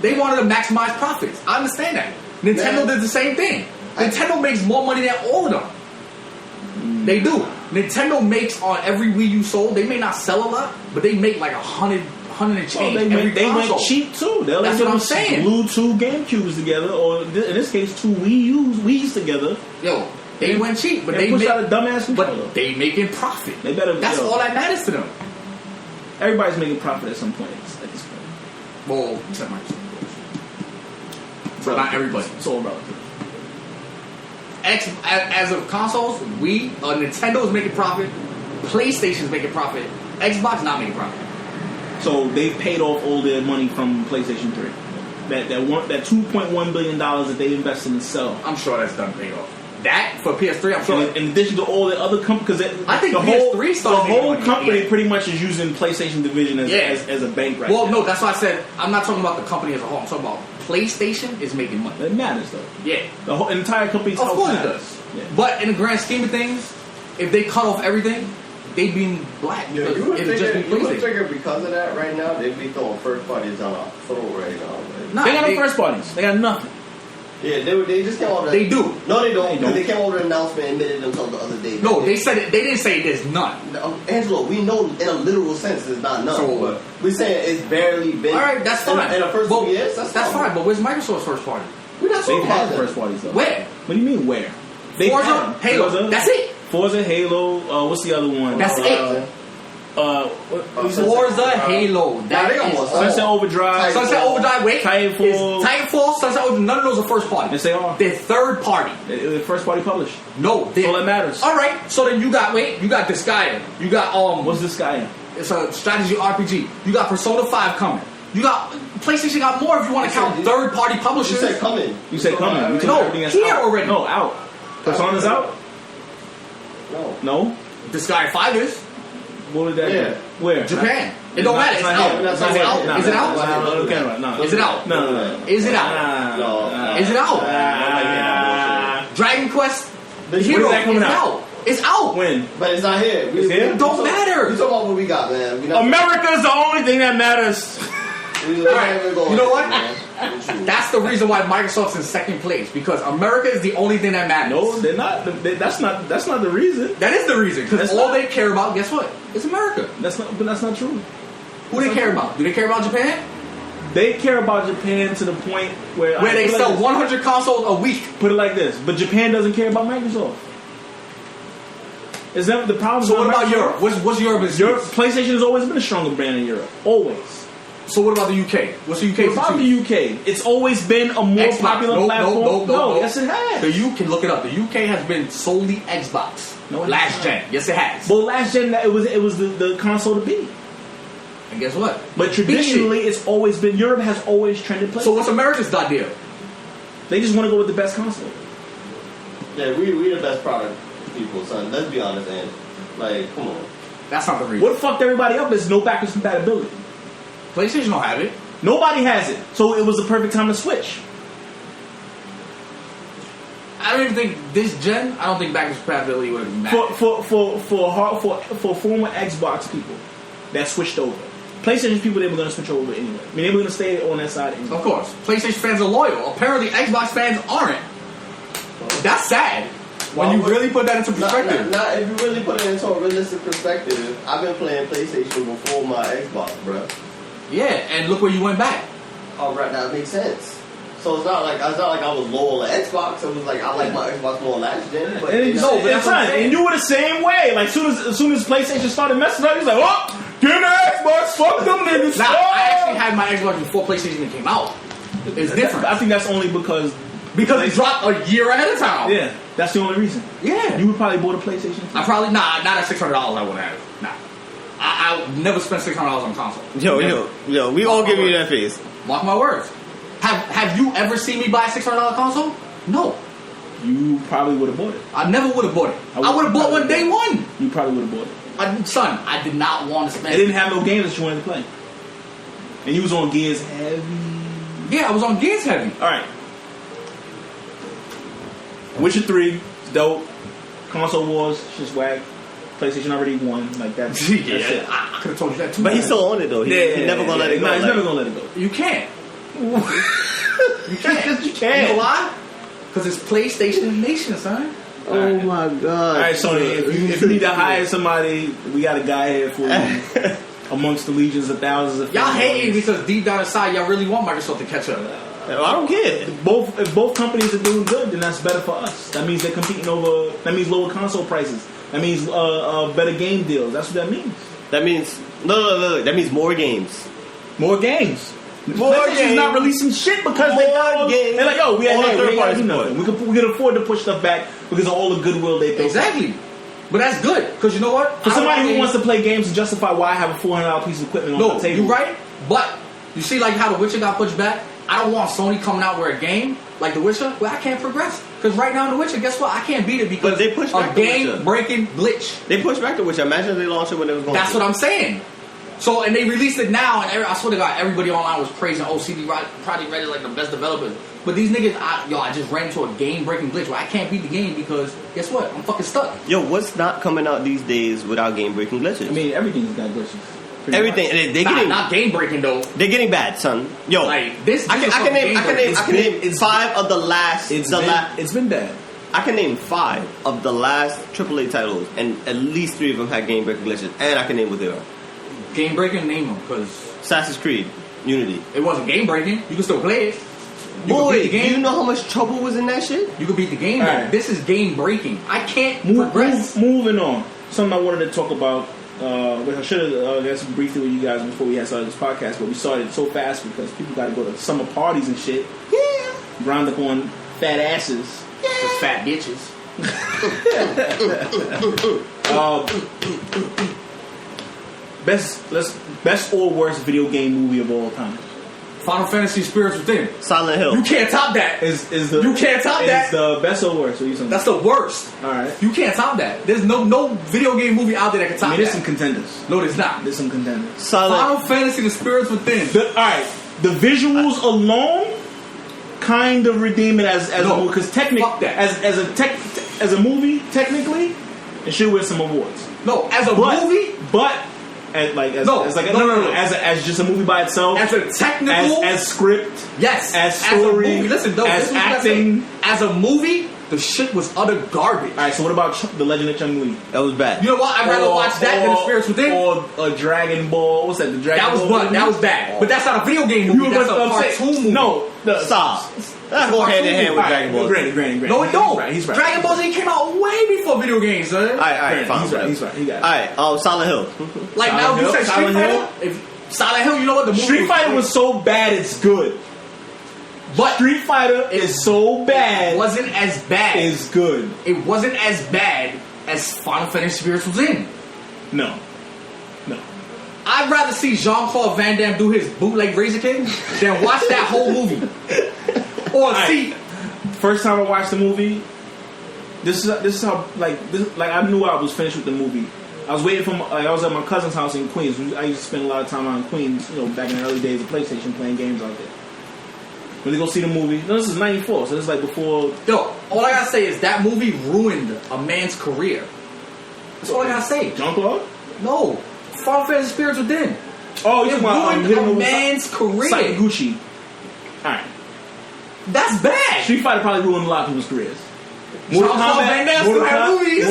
They wanted to maximize profits. I understand that. Nintendo did the same thing. Nintendo makes more money than all of them. They do. Nintendo makes on every Wii U sold. They may not sell a lot, but they make like 100 and change. They went cheap too. That's what I'm saying. Glue 2 GameCubes together, or in this case, 2 Wii's together. Yo, they went cheap, but they push out a dumbass controller. But they making profit. They better. That's all that matters to them. Everybody's making profit at some point. At this point. Well, except Microsoft. But not everybody. It's all relative. As of consoles, Nintendo is making profit, PlayStation's making profit, Xbox not making profit. So they've paid off all their money from PlayStation 3. That $2.1 billion that they invested in sell. I'm sure that's done paid off. That for PS3, I'm sure. In addition to all the other companies, because I think the whole company pretty much is using PlayStation division as a bank right now. Well, no, that's why I said I'm not talking about the company as a whole. I'm talking about PlayStation is making money. It matters though. Yeah, the whole entire company's of course matters. It does. Yeah. But in the grand scheme of things, if they cut off everything, they'd be black. You would figure because of that right now, they'd be throwing first parties on our throat right now. Nah, they got no first parties. They got nothing. Yeah, they just came over. They do. No, they don't. Because they came over an announcement and admitted themselves the other day. No, they said it. They didn't say there's none. Angelo, we know in a literal sense there's not none. So, but we're saying it's barely been. All right, that's fine. In the first 2 years, that's fine. But where's Microsoft's first party? We're not talking about the first parties though. Where? What do you mean where? Forza, Halo. Forza, that's it. Forza, Halo. What's the other one? That's it. Forza, Halo. Sunset Overdrive. Sunset Overdrive. Wait. Titanfall. Sunset Overdrive. None of those are first party. Yes, they are. They're third party. They're first party published. No, that's all that matters. All right. So then you got Disgaea. You got What's Disgaea? It's a strategy RPG. You got Persona 5 coming. You got PlayStation got more if you want to count third party publishers. You said coming. You said coming. No, here already. No, out. Persona's out. No. Disgaea 5 is. What was that? Yeah. Where? Japan. It don't matter. It's out. Is it out? No. Is it out? No. Is it out? No. Is it out? Dragon Quest. The hero is coming out. It's out. When? But it's not here. It's here? It don't matter. We talking about what we got, man. America's the only thing that matters. Right. You know what? That's the reason why Microsoft's in second place, because America is the only thing that matters. No, they're not. That's not the reason. That is the reason, because all they care about, guess what? It's America. But that's not true. Who they care about? Do they care about Japan? They care about Japan to the point where they sell 100 consoles a week. Put it like this, but Japan doesn't care about Microsoft. Is that the problem? So what about Europe? What's Europe? Europe? PlayStation has always been a stronger brand in Europe. Always. So what about the UK? What's the UK? What about the UK? It's always been a more Xbox. popular platform. No, yes it has. You can look it up. The UK has been solely Xbox. Last gen. Yes, it has. Well, last gen it was the console to beat. And guess what? But traditionally, it's always been Europe has always trended PlayStation. So what's America's deal? They just want to go with the best console. Yeah, we the best product people, son. Let's be honest, man. Like, come on. That's not the reason. What fucked everybody up is no backwards compatibility. PlayStation don't have it. Nobody has it. So it was the perfect time to switch. I don't even think this gen. I don't think backwards compatibility would matter. For former Xbox people that switched over. PlayStation people, they were going to switch over anyway. I mean, they were going to stay on that side anyway. Of course. PlayStation fans are loyal. Apparently, Xbox fans aren't. That's sad. When you really put that into perspective. Not if you really put it into a realistic perspective. I've been playing PlayStation before my Xbox, bro. Yeah, and look where you went back. Oh, right, that makes sense. So it's not like I was loyal to Xbox. It was like I like my Xbox more last gen. But and and you were the same way. Like as soon as PlayStation started messing up, he's like, "Oh, give me the Xbox, fuck them niggas." Nah, I actually had my Xbox before PlayStation even came out. It's different. I think that's only because it dropped a year ahead of time. Yeah, that's the only reason. Yeah, you would probably bought a PlayStation 2. I probably not at $600. I wouldn't have. Nah, I never spent $600 on console. Yo, we all give you that face. Mark my words. Have you ever seen me buy a $600 console? No. You probably would have bought it. I never would have bought it. I would have bought one day one. You probably would have bought it. Son, I did not want to spend. It didn't have no games that you wanted to play. And you was on Gears heavy. Yeah, I was on Gears heavy. Alright. Witcher 3, dope. Console Wars, just whack. PlayStation already won. Like that. That's it. I could have told you that too. But he's still on it though. He's never gonna let it go. Nah, he's never gonna let it go. You can't. You can't. You can't. You know why? Because it's PlayStation Nation, son. Oh my god. Alright, Sony, if you need to hire somebody, we got a guy here for you. Amongst the legions of thousands of y'all hating because deep down inside y'all really want Microsoft to catch up. I don't care. If both companies are doing good, then that's better for us. That means they're competing over. That means lower console prices. That means better game deals. That's what that means. That means no. That means more games. More games. More PlayStation's games. not releasing shit because they're like, yo, we gotta do nothing. We can afford to push stuff back because of all the goodwill they built. Exactly. But that's good because you know what? For somebody who wants to play games to justify why I have a $400 piece of equipment on the table. You're right. But you see, like how The Witcher got pushed back. I don't want Sony coming out with a game like The Witcher where I can't progress. Because right now in The Witcher, guess what? I can't beat it because they pushed back a game-breaking glitch. They pushed back The Witcher. Imagine if they launched it when it was going. That's what I'm saying. So, and they released it now, and I swear to God, everybody online was praising CD Projekt Red is like the best developers. But these niggas, I just ran into a game-breaking glitch where I can't beat the game because, guess what? I'm fucking stuck. Yo, what's not coming out these days without game-breaking glitches? I mean, everything's got glitches. Everything. And they're getting not game-breaking though. They're getting bad, son. Yo, like this. I can name 5 of the last. It's been bad. I can name 5 of the last AAA titles, and at least 3 of them had game-breaking glitches, and I can name what they are. Game breaking, name them, because Assassin's Creed, Unity. It wasn't game breaking. You can still play it. Boy, do you know how much trouble was in that shit? You could beat the game. Right. This is game breaking. I can't progress. Moving on. Something I wanted to talk about. Which I should have got some briefly with you guys before we had started this podcast, but we started so fast because people got to go to summer parties and shit. Yeah. Grind up on fat asses. Yeah. Just fat bitches. Best or worst video game movie of all time. Final Fantasy Spirits Within. Silent Hill. You can't top that. You can't top that. Is the best or worst? What are you saying? That's the worst. All right. You can't top that. There's no video game movie out there that can top that. There's some contenders. No, there's not. There's some contenders. Final Fantasy: The Spirits Within. All right. The visuals alone kind of redeem it as a movie because technically, as a movie, technically, it should win some awards. No, as a movie, but. As just a movie by itself, as a technical, as script, yes, as story, as a movie. Listen, though, as acting, as a movie, the shit was utter garbage. All right, so what about The Legend of Chun-Li? That was bad. You know what? I'd rather watch that than The Spirits Within. Or a Dragon Ball. What's that? The Dragon Ball. That was bad. But that's not a video game movie. That's a cartoon movie. No, stop. That's going hand in hand with Dragon Ball. Granny. No, it don't. He's right. Dragon Ball Z came out way before video games, son. All right, fine. He's right. He got it. All right, Silent Hill. Like now, you said Street Fighter. Silent Hill, you know what the movie? Street Fighter was so bad, it's good. But Street Fighter is so bad, it wasn't as bad. It's good. It wasn't as bad as Final Fantasy Spirits was in. No. I'd rather see Jean-Claude Van Damme do his bootleg Razor King than watch that whole movie. Or see. First time I watched the movie, this is how I knew I was finished with the movie. I was waiting for I was at my cousin's house in Queens. I used to spend a lot of time out in Queens, back in the early days of PlayStation, playing games out there. When they go see the movie, no, this is '94, so this is like before. Yo, all I gotta say is that movie ruined a man's career. That's all I gotta say. Jean-Claude? No, Final Fantasy Spirits Within. Oh, you It want ruined a man's career. Sakaguchi. Alright. That's bad. Street Fighter probably ruined a lot of people's careers. Jean-Claude Van Damme still had movies.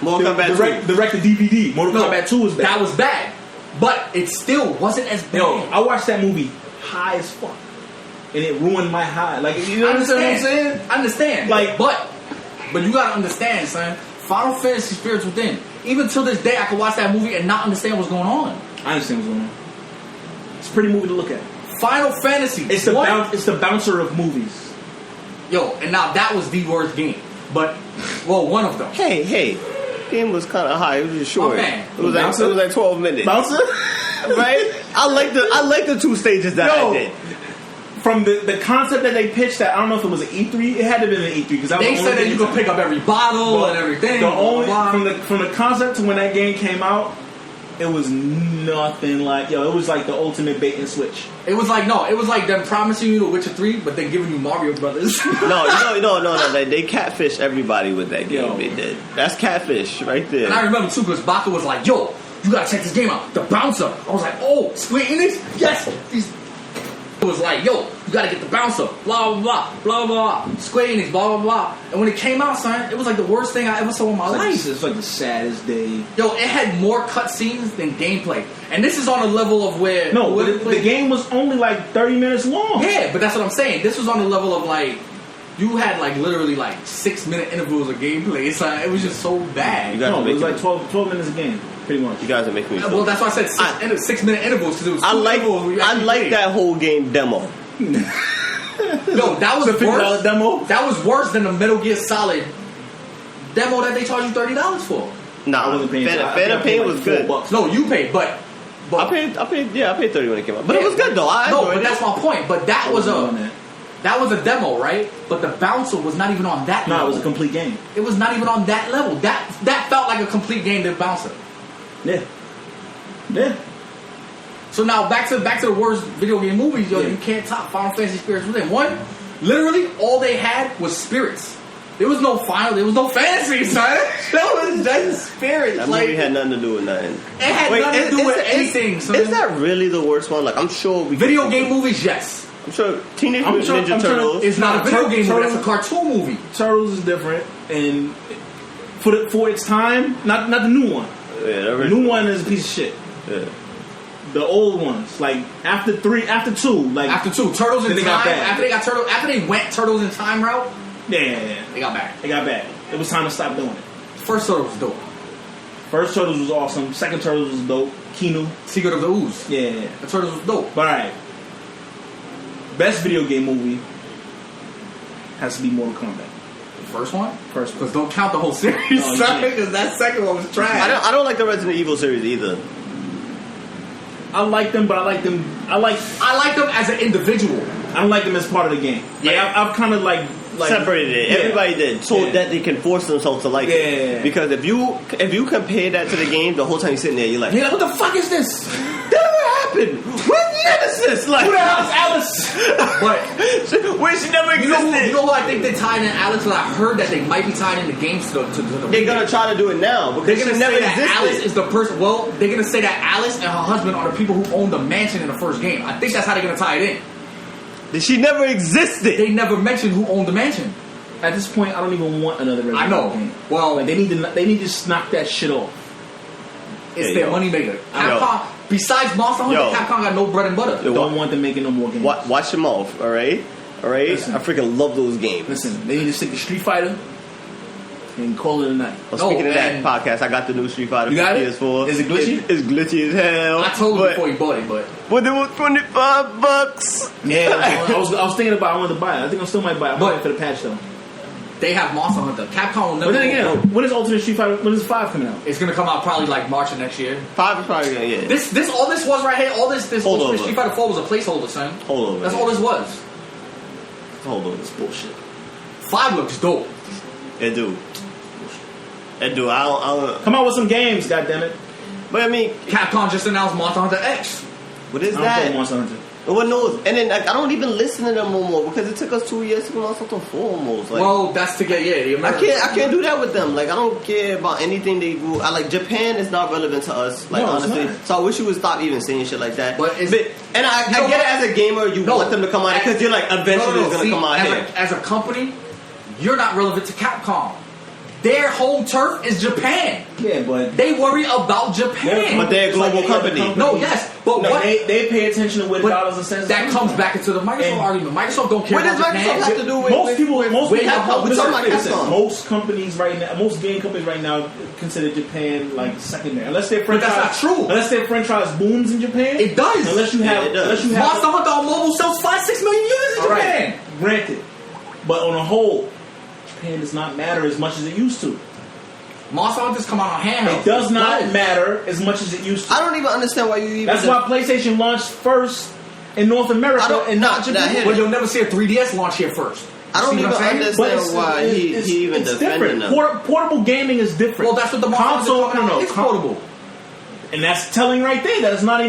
Mortal Kombat 2. Direct to DVD. Mortal Kombat 2 was bad. That was bad. But it still wasn't as bad. Yo, I watched that movie high as fuck. And it ruined my high. Like, you know what I'm saying? I understand. Like, but you gotta understand, son. Final Fantasy Spirits Within. Even till this day, I can watch that movie and not understand what's going on. I understand what's going on. It's a pretty movie to look at. Final Fantasy. It's the bouncer of movies. Yo, and now that was the worst game. But, well, one of them. Hey. Game was kind of high. It was just short. Okay. It was like 12 minutes. Bouncer? Right? I like the 2 stages that I did. From the concept that they pitched, that I don't know if it was an E3. It had to have been an E3 because they said that you could pick up every bottle and everything. From the concept to when that game came out, it was nothing like it was like the ultimate bait and switch. It was like them promising you The Witcher 3, but then giving you Mario Brothers. No. They catfished everybody with that game. They did. That's catfish right there. And I remember too because Baka was like, "Yo, you gotta check this game out, The Bouncer." I was like, "Oh, Square Enix, yes." It was like, "Yo, you gotta get The Bouncer." Blah blah blah blah blah. Square Enix, blah blah blah. And when it came out, son, it was like the worst thing I ever saw in my life. It's like the saddest day. Yo, it had more cutscenes than gameplay, and this is on a level of where the game was only like 30 minutes long. Yeah, but that's what I'm saying. This was on the level of like you had like literally like 6-minute intervals of gameplay. It's like it was just so bad. It was like 12 minutes a game. Pretty much. You guys are making me feel. Well, that's why I said 6-minute intervals because it was. I like that whole game demo. No, that was worse. Demo. That was worse than the Metal Gear Solid demo that they charged you $30 for. Nah, I wasn't paying. Phantom Pain was good. No, you paid, but I paid $30 when it came out. But it was good though. But that's my point. But that was a demo, right? But the Bouncer was not even on that level. No, it was a complete game. It was not even on that level. That felt like a complete game, the Bouncer. Yeah. So now back to the worst video game movies, yo. You can't top Final Fantasy Spirits Within. One, literally all they had was spirits. There was no fantasy, son. That was just spirits. That movie had nothing to do with nothing. It had nothing to do with anything, son. Is that really the worst one? Like, I'm sure video game movies, yes. I'm sure Teenage Mutant Ninja Turtles. It's not a video game movie. That's a cartoon movie. Turtles is different, and for its time, not the new one. Yeah, the new one is a piece of shit. Yeah. The old ones, like after two, Turtles in Time. After they went Turtles in Time route. Yeah. They got bad. It was time to stop doing it. First Turtles was dope. First Turtles was awesome. Second Turtles was dope. Keanu. Secret of the Ooze. Yeah. The Turtles was dope. But alright. Best video game movie has to be Mortal Kombat. The first one? First. Because don't count the whole series, because that second one was trash. I don't like the Resident Evil series either. I like them, but I like them as an individual. I don't like them as part of the game. Yeah. I've kind of like separated it. Yeah. Everybody did, so that they can force themselves to like it. Because if you compare that to the game, the whole time you're sitting there, you're like, what the fuck is this? That never happened. Where's Nemesis? Like, who the hell is Alice? But where she never existed. You know who I think they're tying in Alice? Because I heard that they might be tying in the games to the they're gonna try to do it now because they're gonna never say that existed. Alice is the person. Well, they're gonna say that Alice and her husband are the people who own the mansion in the first game. I think that's how they're gonna tie it in. She never existed. They never mentioned who owned the mansion. At this point, I don't even want another Resident Evil game. Well, like, they need to knock that shit off. It's their moneymaker. Capcom, besides Monster Hunter, Capcom got no bread and butter. Don't want them making no more games. Watch your mouth, all right? Listen, I freaking love those games. Listen, they need to stick to Street Fighter and call it a night. Well, speaking of that podcast, I got the new Street Fighter for PS4. Is it glitchy? It's glitchy as hell. I told you before you bought it, but it was $25. Yeah, I was thinking about I wanted to buy it. I think I still might buy it. I'm waiting for the patch though. They have Monster Hunter. Capcom will never. But then again, when is Ultimate Street Fighter? When is 5 coming out? It's gonna come out probably like March of next year. 5 is probably gonna get. This all this was right here. All this Ultimate Street Fighter 4 was a placeholder, son. Hold over. That's all this was. Hold on, this bullshit. 5 looks dope. It do. I don't. Come out with some games, goddammit. But I mean, Capcom just announced Monster Hunter X. What is I don't that? play Monster Hunter. No one knows. And then like, I don't even listen to them no more because it took us 2 years to come out something 4 almost. Like, well, that's to get I can't do that with them. Like I don't care about anything they do. I like Japan is not relevant to us. Like honestly, so I wish you would stop even saying shit like that. But I get it as a gamer, you want them to come out because you're like eventually it's gonna come out here. As a company, you're not relevant to Capcom. Their home turf is Japan. Yeah, but they worry about Japan. But they're a global company. No, yes, but what they pay attention to where the dollars and cents. That comes back into the Microsoft argument. Microsoft don't care about Japan. What does Microsoft have to do with most companies right now? Most game companies right now consider Japan like secondary, unless their franchise. But that's not true. Unless their franchise booms in Japan, it does. Unless you have Monster Hunter on mobile sells 5-6 million units in Japan. Right. Granted, but on a whole, Japan does not matter as much as it used to. Monster Hunters come out on handheld. It does not matter as much as it used to. I don't even understand why you even. That's why PlayStation launched first in North America and not Japan. Well, you'll never see a 3DS launch here first. I don't even understand why he even defended them. Portable gaming is different. Well, that's what the console is portable, and that's telling right there that it's not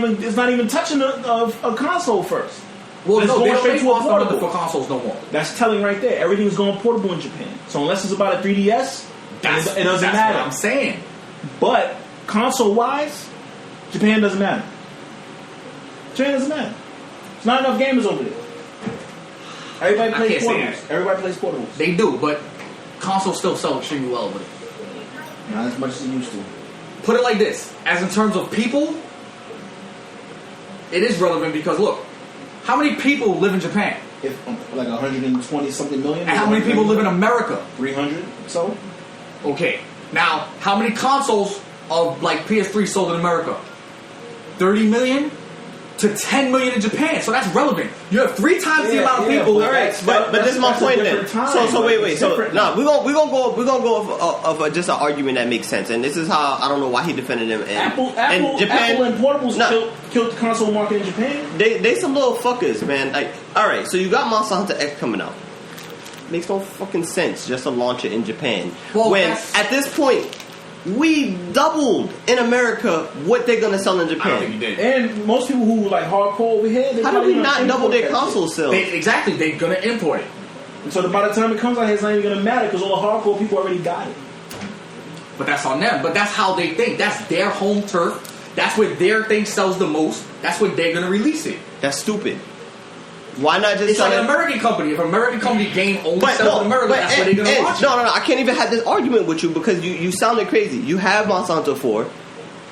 even touching a console first. Well, no, they don't make Monster Hunter for consoles no more. That's telling right there. Everything's going portable in Japan. So unless it's about a 3DS. It doesn't matter. What I'm saying. But console-wise, Japan doesn't matter. Japan doesn't matter. There's not enough gamers over there. Everybody plays portables. Everybody plays portables. They do, but consoles still sell extremely well with it. Not as much as it used to. Put it like this: as in terms of people, it is relevant because look, how many people live in Japan? Like 120 something million. And how many people live in America? 300. So. Okay, now, how many consoles of like PS3 sold in America? 30 million to 10 million in Japan. So that's relevant. You have 3 times the amount of people. All right, but this is my point then. So wait. So no, we're gonna go of just an argument that makes sense. And this is how I don't know why he defended him. And Japan, Apple and portables killed the console market in Japan. They some little fuckers, man. Like, all right, so you got Monster Hunter X coming out. Makes no fucking sense just to launch it in Japan. Well, when at this point we doubled in America what they're gonna sell in Japan. I don't think you did. And most people who like hardcore over here, how do we not double their console sales? Exactly, they're gonna import it. And so by the time it comes out here, it's not even gonna matter because all the hardcore people already got it. But that's on them. But that's how they think. That's their home turf. That's where their thing sells the most. That's when they're gonna release it. That's stupid. Why not just? It's like an American company. If an American company game only sells in America, that's where they're gonna launch it. No, I can't even have this argument with you because you sounded crazy. You have Monster Hunter 4.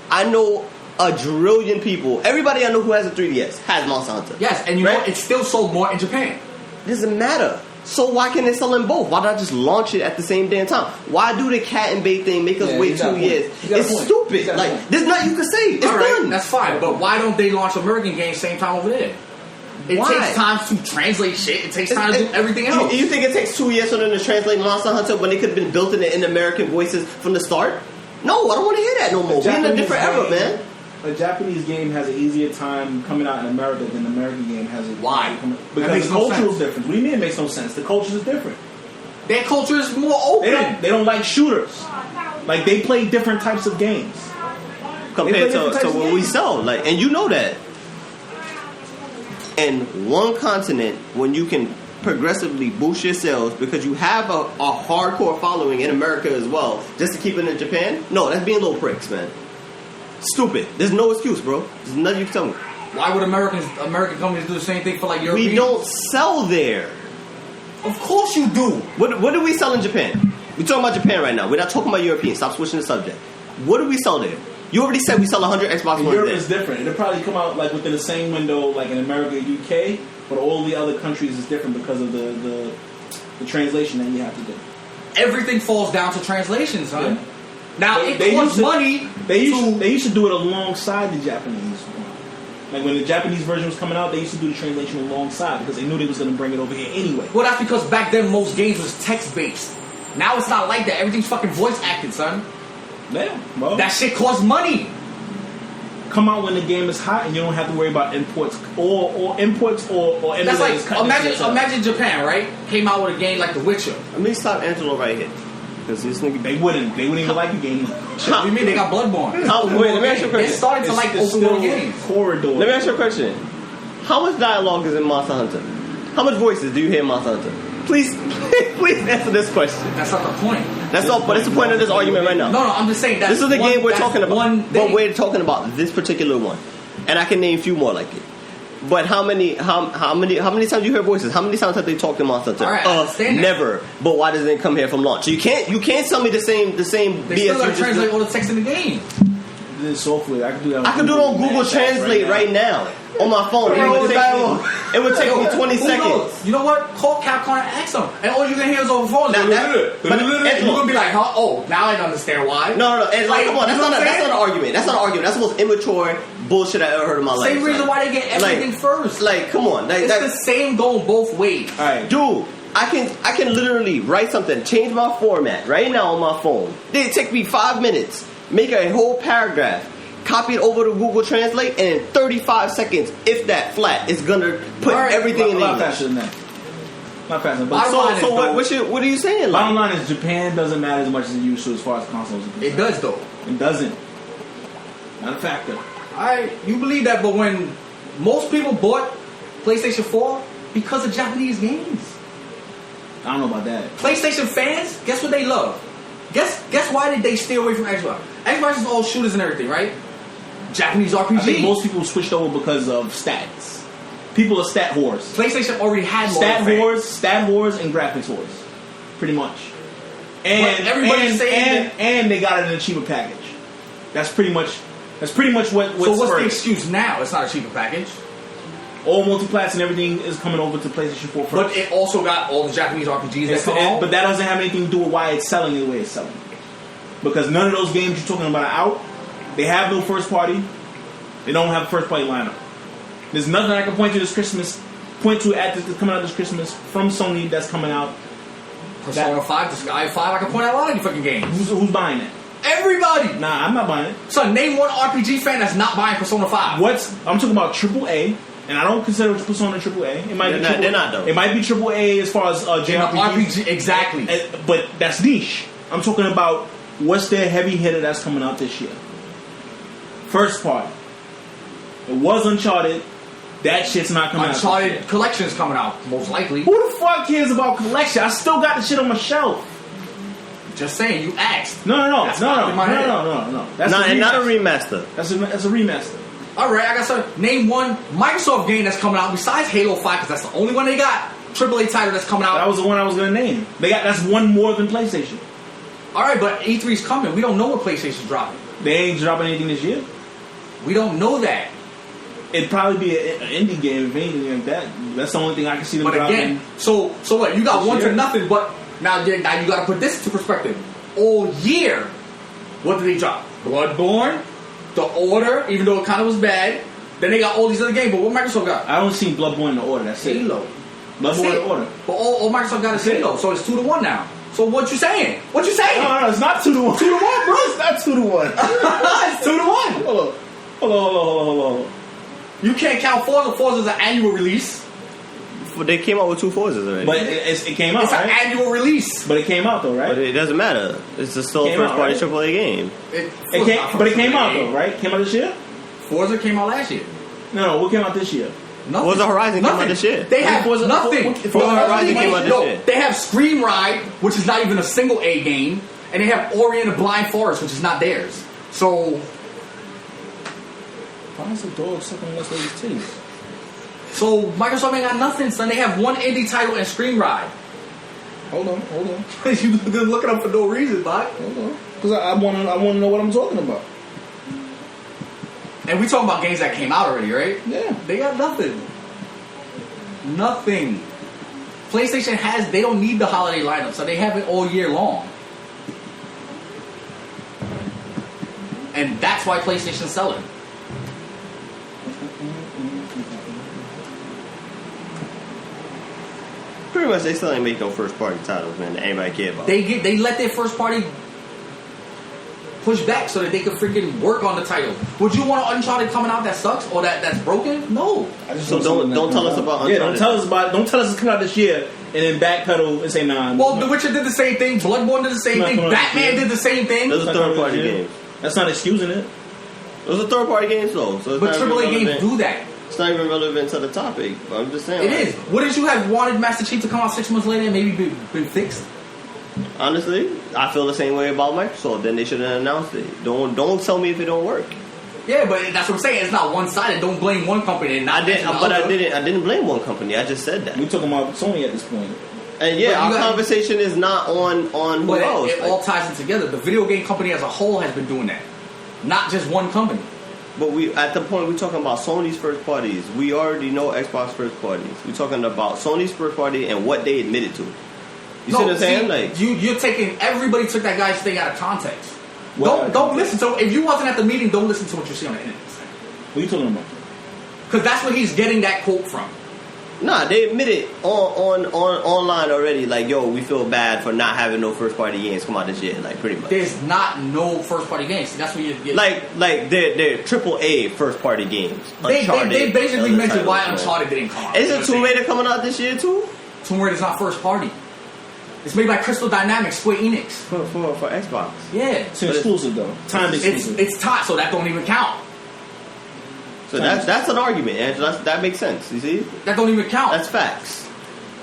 I know a trillion people. Everybody I know who has a 3DS has Monster Hunter. Yes, and you know it's still sold more in Japan. Doesn't matter. So why can't they sell in both? Why not just launch it at the same damn time? Why do the cat and bait thing? Make us wait 2 years? It's stupid. Like there's nothing you can say. It's done. That's fine. But why don't they launch American games same time over there? It takes time to translate shit. It takes time to do everything else. You think it takes 2 years for them to translate Monster Hunter when it could have been built in American voices from the start? No, I don't want to hear that no more. We're in a different era, man. A Japanese game has an easier time coming out in America than an American game has. Why? Because the culture is different. What do you mean it makes no sense? The culture is different. Their culture is more open. They don't like shooters. Like they play different types of games compared to what we sell. Like, and you know that. In one continent, when you can progressively boost your sales because you have a hardcore following in America as well, just to keep it in Japan, no, that's being little pricks, man. Stupid. There's no excuse, bro. There's nothing you can tell me. Why would American companies do the same thing for like Europeans? We don't sell there. Of course you do. What do we sell in Japan? We're talking about Japan right now. We're not talking about Europeans. Stop switching the subject. What do we sell there? You already said we sell 100 Xbox One. Europe is different. It'll probably come out like within the same window, like in America, UK, but all the other countries is different because of the translation that you have to do. Everything falls down to translation, son. Yeah. Now they costs money. They used to do it alongside the Japanese one. Like when the Japanese version was coming out, they used to do the translation alongside because they knew they was going to bring it over here anyway. Well, that's because back then most games was text based. Now it's not like that. Everything's fucking voice acted, son. Yeah, well, that shit costs money. Come out when the game is hot and you don't have to worry about imports or emulators. That's like imagine Japan, right? Came out with a game like The Witcher. Let me stop Angelo right here. Because this nigga, they wouldn't even like the game. What do you mean they got Bloodborne? Wait, let me ask you a question. They started to like open world games. Corridor. Let me ask you a question. How much dialogue is in Monster Hunter? How much voices do you hear in Monster Hunter? Please answer this question. That's not the point. That's all. But it's the point of this argument right now. No, I'm just saying that this is the game we're talking about. But we're talking about this particular one, and I can name a few more like it. But how many times you hear voices? How many times have they talked in Monster Hunter? All right, I understand that. Never. But why does it come here from launch? So you can't tell me the same They BS. still gotta translate all the text in the game. This software, I can do that. I can do it on Google Translate right now on my phone. It would take me 20 seconds. You know what? Call Capcom and ask them, and all you can hear is over the phone. You're gonna be like, "Huh? Oh, now I understand why." No. It's like, come on, that's not an argument. That's not an argument. That's the most immature bullshit I ever heard in my life. Same reason why they get everything first. Like, come on, it's the same going both ways. All right, dude. I can literally write something, change my format right now on my phone. It take me 5 minutes, make a whole paragraph, copy it over to Google Translate, and in 35 seconds, if that flat, it's gonna put everything in English. Faster than that. Not faster. But what are you saying? Like? Bottom line is Japan doesn't matter as much as it used to as far as consoles. It does though. It doesn't. Not a factor. You believe that, but when most people bought PlayStation 4 because of Japanese games. I don't know about that. PlayStation fans, guess what they love? Guess why did they stay away from Xbox? Xbox is all shooters and everything, right? Japanese RPG. I think most people switched over because of stats. People are stat whores. PlayStation already had stat whores, and graphics whores, pretty much. And everybody's saying and they got it in a cheaper package. That's pretty much what. So what's the excuse now? It's not a cheaper package. All multiplats and everything is coming over to PlayStation 4 first. But it also got all the Japanese RPGs that come out. But that doesn't have anything to do with why it's selling the way it's selling. Because none of those games you're talking about are out. They have no first party. They don't have a first party lineup. There's nothing I can point to this Christmas. That's coming out this Christmas from Sony that's coming out. Persona 5, the Sky 5. I can point out a lot of you fucking games. Who's buying it? Everybody. Nah, I'm not buying it. So name one RPG fan that's not buying Persona 5. I'm talking about AAA. And I don't consider Persona AAA. It might they're not though. It might be AAA as far as JRPG. Exactly. But that's niche. I'm talking about what's their heavy hitter that's coming out this year. First party. It was Uncharted. That shit's not coming out. Uncharted Collection's coming out, most likely. Who the fuck cares about collection? I still got the shit on my shelf. Just saying, you asked. No. That's not a remaster. That's a remaster. Alright, I got some. Name one Microsoft game that's coming out besides Halo 5, because that's the only one they got. AAA title that's coming out. That was the one I was going to name. That's one more than PlayStation. Alright, but E3's coming. We don't know what PlayStation's dropping. They ain't dropping anything this year. We don't know that. It'd probably be an indie game, if anything like that. That's the only thing I can see them dropping. But again, so what? You got 1-0, but now you got to put this into perspective. All year, what did they drop? Bloodborne, The Order, even though it kind of was bad. Then they got all these other games, but what Microsoft got? I don't see Bloodborne in The Order. That's Halo. Bloodborne in The Order. But all Microsoft got is Halo, so it's 2-1 now. So what you saying? What you saying? No, it's not 2-1. 2-1, bro. It's not 2-1. It's 2-1. Hold on. You can't count Forza. Forza's an annual release. But they came out with 2 Forzas already. But it came out, It's right? an annual release. But it came out, though, right? But it doesn't matter. It's still a first-party AAA game. But it came out, though, right? Came out this year? Forza came out last year. No, what came out this year? Nothing. Forza Horizon came out this year. They have nothing. Forza Horizon came out this year. They have Scream Ride, which is not even a single A game, and they have Ori and the Blind Forest, which is not theirs. So, why is the dog sucking this lady's teeth? So Microsoft ain't got nothing, son. They have one indie title and Scream Ride. Hold on. You looking up for no reason, bud. Hold on, because I want to know what I'm talking about. And we talking about games that came out already, right? Yeah. They got nothing. Nothing. PlayStation they don't need the holiday lineup, so they have it all year long. And that's why PlayStation's selling. Pretty much, they still ain't make no first-party titles, man, that anybody care about. They let their first-party push back so that they can freaking work on the title. Would you want an Uncharted coming out that sucks or that's broken? No. So don't tell us about Uncharted. Yeah, don't tell us it's coming out this year and then backpedal and say nah. Well, The Witcher did the same thing. Bloodborne did the same thing. Batman did the same thing. Those are third-party games. That's not excusing it. Those are third-party games, though. So but AAA games do that. It's not even relevant to the topic. But I'm just saying. It is. Wouldn't you have wanted Master Chief to come out 6 months later and maybe been fixed? Honestly, I feel the same way about Microsoft. Then they should have announced it. Don't tell me if it don't work. Yeah, but that's what I'm saying. It's not one-sided. Don't blame one company and not I didn't blame one company. I just said that. We're talking about Sony at this point. And yeah, our conversation is not on who else. It all ties in together. The video game company as a whole has been doing that, not just one company. But we at the point we're talking about Sony's first parties. We already know Xbox first parties. We're talking about Sony's first party and what they admitted to. You see what I'm saying? Like you're taking everybody took that guy's thing out of context. Don't listen to if you wasn't at the meeting. Don't listen to what you see on the internet. What are you talking about? Because that's where he's getting that quote from. Nah, they admitted on online already. Like, yo, we feel bad for not having no first party games come out this year. Like, pretty much. There's not no first party games. That's what you're like they're AAA first party games. They basically mentioned why Uncharted didn't come out. Isn't Tomb Raider coming out this year too? Tomb Raider's not first party. It's made by Crystal Dynamics, Square Enix. For Xbox. Yeah. It's exclusive though. Timed exclusive. It's timed, so that don't even count. So that's an argument, and that makes sense. You see? That don't even count. That's facts.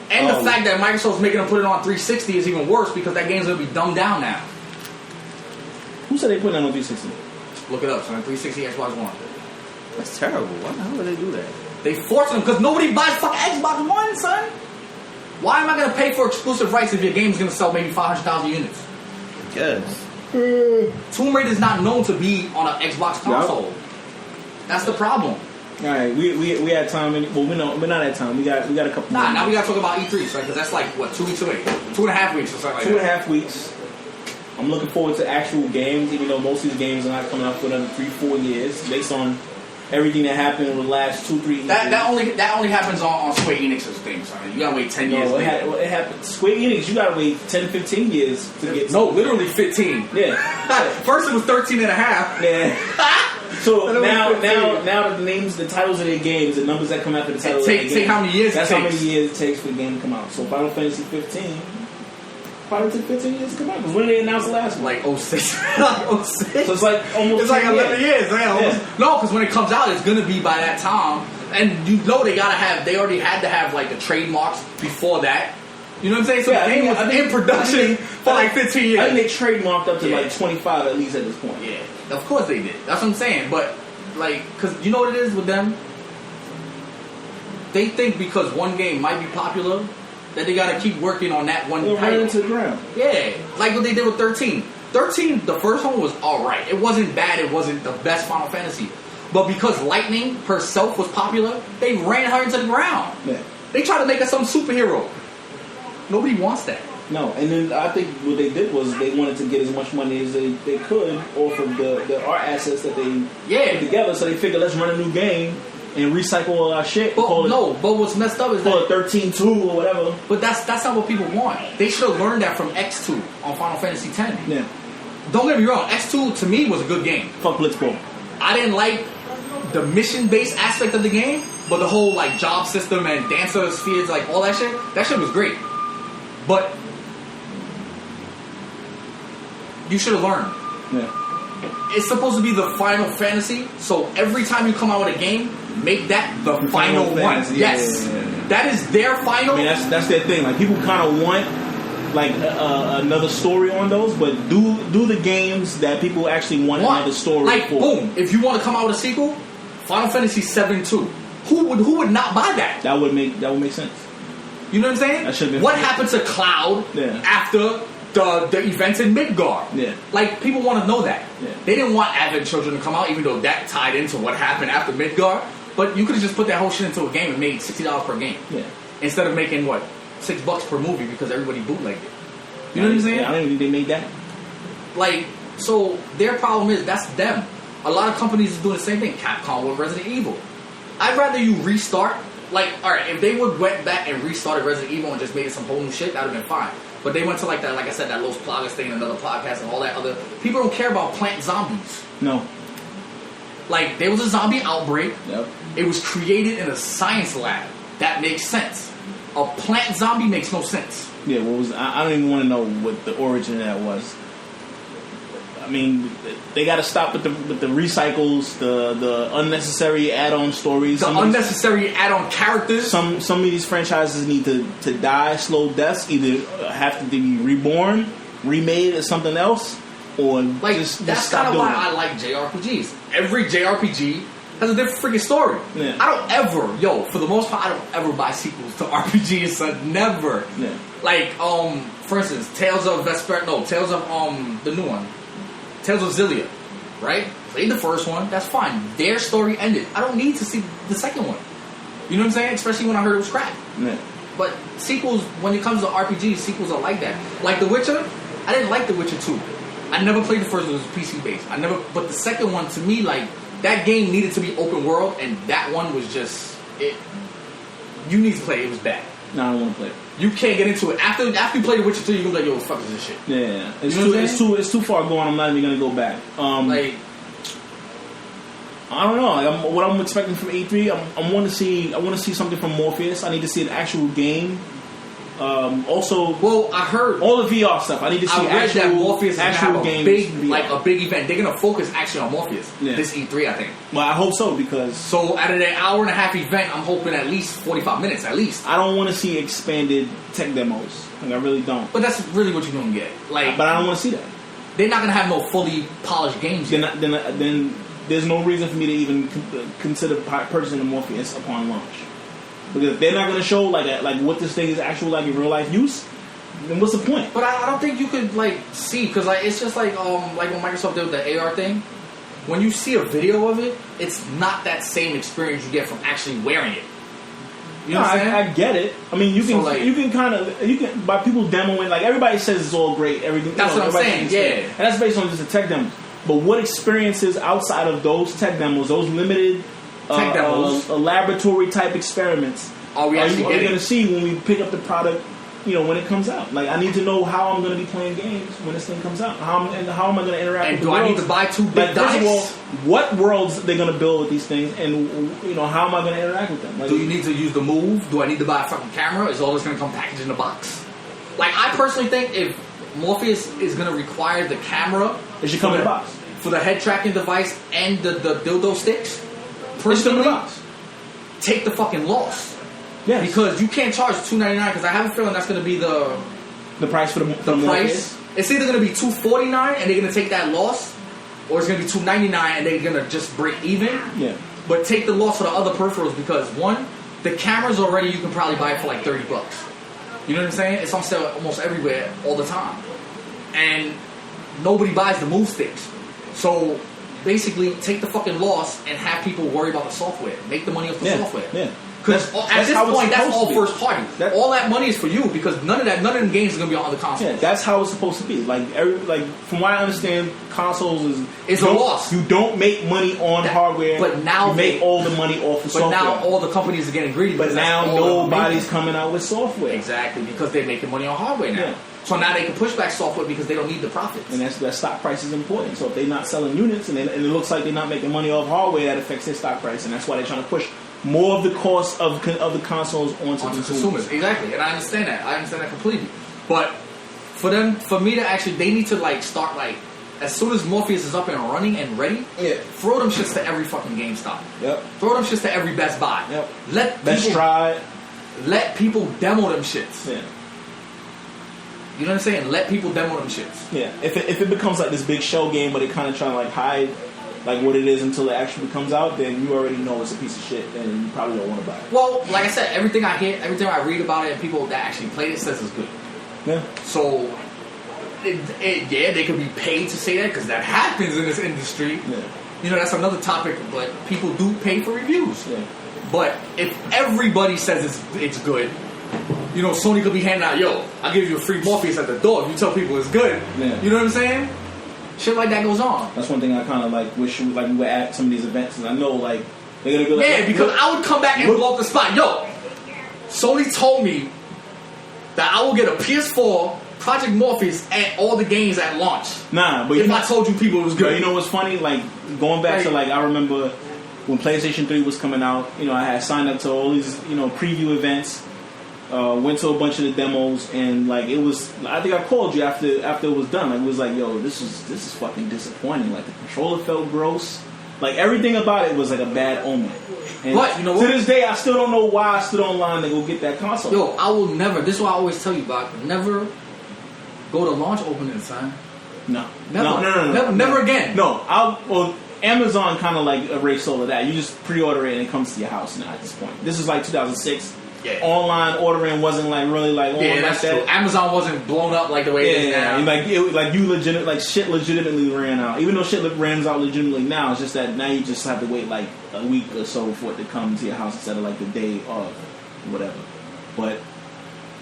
And the fact that Microsoft's making them put it on 360 is even worse because that game's gonna be dumbed down now. Who said they put it on 360? Look it up, son. 360 Xbox One. That's terrible. Why the hell would they do that? They force them because nobody buys fucking Xbox One, son. Why am I gonna pay for exclusive rights if your game's gonna sell maybe 500,000 units? Yes. Tomb Raider is not known to be on an Xbox console. Yep. That's the problem. All right, we had time. We're not at time. We got a couple. Now we got to talk about E3, right? Because that's like what 2 weeks away, 2.5 weeks or something like that. 2.5 weeks. I'm looking forward to actual games, even though most of these games are not coming out for another 3-4 years, based on everything that happened in the last 2-3 years. That only happens on Square Enix's things. I mean, you gotta wait 10 years. It happened. Square Enix, you gotta wait 10-15 years to get. No, literally 15. Yeah. First it was 13 and a half. Yeah. So now that the names, the titles of their games, the numbers that come after the titles of their games. Take how many years That's how many years it takes for the game to come out. So Final Fantasy 15 probably took 15 years to come out. Because when did they announce the last one? Like 06. So it's like almost. It's like 11 years. Yeah. No, because when it comes out, it's gonna be by that time. And you know they already had to have like the trademarks before that. You know what I'm saying? So the game was in production for like 15 years. I think they trademarked up to like 25 at least at this point. Yeah, of course they did. That's what I'm saying. But like, because you know what it is with them? They think because one game might be popular that they got to keep working on that one. They'll run into the ground. Yeah, like what they did with 13. 13, the first one was alright. It wasn't bad. It wasn't the best Final Fantasy. But because Lightning herself was popular, they ran her into the ground. Yeah. They tried to make her some superhero. Nobody wants that. No, and then I think what they did was they wanted to get as much money as they could off of the art assets that they put together. So they figured, let's run a new game and recycle all our shit. But what's messed up is that 13-2 or whatever. But that's not what people want. They should have learned that from X2 on Final Fantasy X. Yeah. Don't get me wrong, X2 to me was a good game. Fuck Blitzball. I didn't like the mission-based aspect of the game, but the whole like job system and dancer spheres, like all that shit was great. But you should have learned. Yeah. It's supposed to be the Final Fantasy, so every time you come out with a game, make that the final one. Yes. Yeah. That is their final. I mean, that's their thing. Like, people kind of want like another story on those, but do the games that people actually want another story like, for. Boom. If you want to come out with a sequel, Final Fantasy 7-2. Who would not buy that? That would make sense. You know what I'm saying? That should be what happened to Cloud after the events in Midgard? Yeah. Like, people want to know that. Yeah. They didn't want Advent Children to come out, even though that tied into what happened after Midgard. But you could have just put that whole shit into a game and made $60 per game. Yeah. Instead of making, what, $6 per movie because everybody bootlegged it. You know what I'm saying? I don't even think they made that. Like, so their problem is, that's them. A lot of companies are doing the same thing. Capcom with Resident Evil. I'd rather you restart. Like, alright, if they would went back and restarted Resident Evil and just made it some whole new shit, that would have been fine. But they went to like that, like I said, that Los Plagas thing, another podcast, and all that other. People don't care about plant zombies. No. Like, there was a zombie outbreak. Yep. It was created in a science lab. That makes sense. A plant zombie makes no sense. Yeah, I don't even want to know what the origin of that was. mean, they got to stop with the recycles, the unnecessary add-on stories, unnecessary add-on characters. Some of these franchises need to die slow deaths, either have to be reborn, remade as something else, or like that's kind of why I like JRPGs. Every JRPG has a different freaking story. Yeah. I don't ever, for the most part, I don't ever buy sequels to RPGs. So never. Yeah. Like, for instance, Tales of the new one, Tales of Xillia, right? Played the first one, that's fine. Their story ended. I don't need to see the second one. You know what I'm saying? Especially when I heard it was crap. Yeah. But sequels, when it comes to RPGs, sequels are like that. Like The Witcher, I didn't like The Witcher 2. I never played the first one, it was PC based. But the second one, to me, like, that game needed to be open world, and that one was just it. You need to play it. It was bad. No, I don't want to play it. You can't get into it after you play The Witcher 2. You're gonna be like, yo, what the fuck is this shit? Yeah, it's too far gone. I'm not even gonna go back. Like, I don't know. Like, what I'm expecting from E3, I want to see something from Morpheus. I need to see an actual game. Also, well, I heard all the VR stuff. I need to see that Morpheus is gonna have a games, big event. They're gonna focus actually on Morpheus this E3, I think. Well, I hope so, because out of that hour and a half event, I'm hoping at least 45 minutes at least. I don't want to see expanded tech demos. Like, I really don't. But that's really what you're gonna get. Like, but I don't want to see that. They're not gonna have no fully polished games. Then there's no reason for me to even consider purchasing the Morpheus upon launch. Because if they're not going to show like what this thing is actual like in real life use, then what's the point? But I don't think you could like see, because like it's just like when Microsoft did with the AR thing. When you see a video of it, it's not that same experience you get from actually wearing it. You know what I'm saying? I get it. I mean, you can by people demoing, like everybody says it's all great, everything. That's what I'm saying. Yeah, and that's based on just a tech demo. But what experiences outside of those tech demos, those limited tech demos, laboratory type experiments, are you going to see when we pick up the product? When it comes out, like I need to know how I'm going to be playing games when this thing comes out. How am I going to interact? And with do the I worlds? need to buy 2 big dice? First of all, what worlds are they going to build with these things, and how am I going to interact with them? Like, do you need to use the Move? Do I need to buy a fucking camera? Is all this going to come packaged in a box? Like, I personally think if Morpheus is going to require the camera, it should come in a box for the head tracking device and the dildo sticks. Personally, take the fucking loss. Yes. Because you can't charge $299, because I have a feeling that's going to be the price for the price. Morpheus. It's either going to be $249 and they're going to take that loss, or it's going to be $299 and they're going to just break even. Yeah. But take the loss for the other peripherals, because one, the cameras already you can probably buy it for like $30. You know what I'm saying? It's on sale almost everywhere all the time, and nobody buys the Move sticks. So basically, take the fucking loss and have people worry about the software. Make the money off the software. Yeah. Because at this point, that's all first party. All that money is for you, because none of the games are going to be on other consoles. Yeah, that's how it's supposed to be. Like from what I understand, consoles is a loss. You don't make money on hardware, but now you make all the money off of software. But now all the companies are getting greedy. But now nobody's coming out with software. Exactly, because they're making money on hardware now. Yeah. So now they can push back software because they don't need the profits. And that stock price is important. So if they're not selling units and it looks like they're not making money off hardware, that affects their stock price, and that's why they're trying to push more of the cost of the consoles onto consumers. Exactly, and I understand that. I understand that completely. But for me to actually, they need to like start like as soon as Morpheus is up and running and ready. Yeah. Throw them shits to every fucking GameStop. Yep. Throw them shits to every Best Buy. Yep. Let people demo them shits. Yeah. You know what I'm saying? Let people demo them shits. Yeah. If it becomes like this big show game, but they kind of try to like hide like what it is until it actually comes out, then you already know it's a piece of shit, and you probably don't want to buy it. Well, like I said, everything I hear, everything I read about it, and people that actually played it says it's good. Yeah. So, they could be paid to say that, because that happens in this industry. Yeah. You know, that's another topic, but people do pay for reviews. Yeah. But if everybody says it's good, you know, Sony could be handing out, yo, I'll give you a free Morpheus at the door if you tell people it's good. Yeah. You know what I'm saying? Shit like that goes on. That's one thing I kind of like wish we were at some of these events, and I know like they're gonna be like, yeah, because I would come back and blow up the spot. Yo, Sony told me that I will get a PS4, Project Morpheus, and all the games at launch. Nah, but if I told you people it was good. You know what's funny? Like going back to like I remember when PlayStation 3 was coming out. You know, I had signed up to all these preview events. Went to a bunch of the demos, and like it was. I think I called you after it was done. Like, it was like, yo, this is fucking disappointing. Like the controller felt gross. Like everything about it was like a bad omen. And but you know what? To this day, I still don't know why I stood online to go get that console. Yo, I will never. This is what I always tell you, Bach. Never go to launch opening, son. No. Never again. No, well, Amazon kind of like erased all of that. You just pre-order it and it comes to your house now at this point. This is like 2006. Yeah. Online ordering wasn't like really like that's that. true. Amazon wasn't blown up like the way it is now. Shit legitimately ran out. Even though shit runs out legitimately now, it's just that now you just have to wait like a week or so for it to come to your house instead of like the day of whatever. But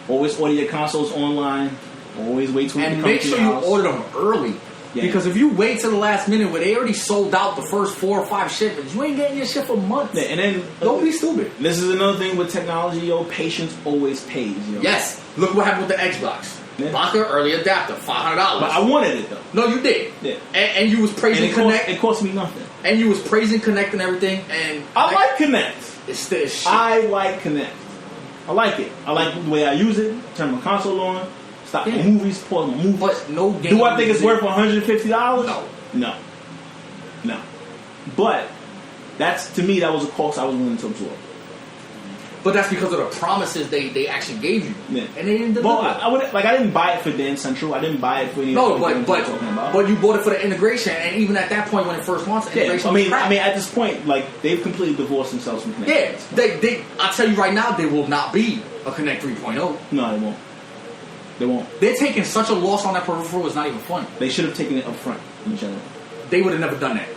always order your consoles online. Always wait till and make sure you order them early. Yeah. Because if you wait till the last minute where they already sold out the first 4 or 5 shipments, you ain't getting your shit for months. Yeah, and then don't be stupid. This is another thing with technology, yo. Patience always pays, yo. Yes. Look what happened with the Xbox. Yeah. Baka early adapter, $500. But I wanted it though. No, you did. Yeah. And you was praising Connect. It cost me nothing. And you was praising Connect and everything. And I like Connect. It's still shit. I like Connect. I like it. I like the way I use it. Turn my console on. Stop my movies, pause my movies. But no game. Do I think it's worth $150? No. But that's, to me, that was a cost I was willing to absorb. But that's because of the promises they actually gave you, yeah. And they didn't deliver. Well, I didn't buy it for Dance Central. I didn't buy it for any. No, but you bought it for the integration, and even at that point when it first launched, integration. I mean, at this point, like they've completely divorced themselves from Connect. Yeah, they. I tell you right now, they will not be a Connect 3.0. No, they won't. They won't. They're taking such a loss on that peripheral. It's not even funny. They should have taken it up front in general. They would have never done that.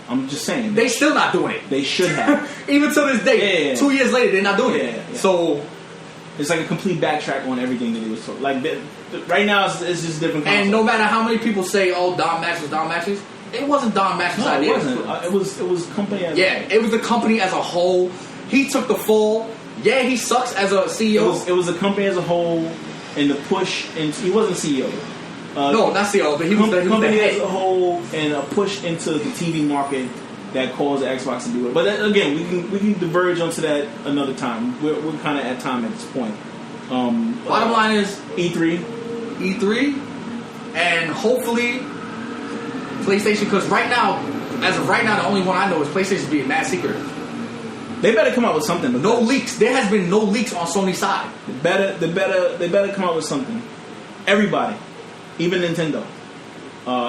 I'm just saying. They still not doing it. They should have. Even to this day, 2 years later, they're not doing it. Yeah. So it's like a complete backtrack on everything that they was told. Like right now, it's just different. Concept. And no matter how many people say, "Oh, Don Matches," it wasn't Don Matches' idea. It wasn't. It was company. It was the company as a whole. He took the fall. Yeah, he sucks as a CEO. It was the company as a whole. And the push, and he wasn't CEO. No, not CEO, but he was the company head. as a whole, and a push into the TV market that caused the Xbox to do it. But again, we can diverge onto that another time. We're kind of at time at this point. Bottom line is E3, and hopefully PlayStation. Because as of right now, the only one I know is PlayStation being mad secret. They better come out with something. No leaks. There has been no leaks on Sony's side. They better come out with something. Everybody, even Nintendo,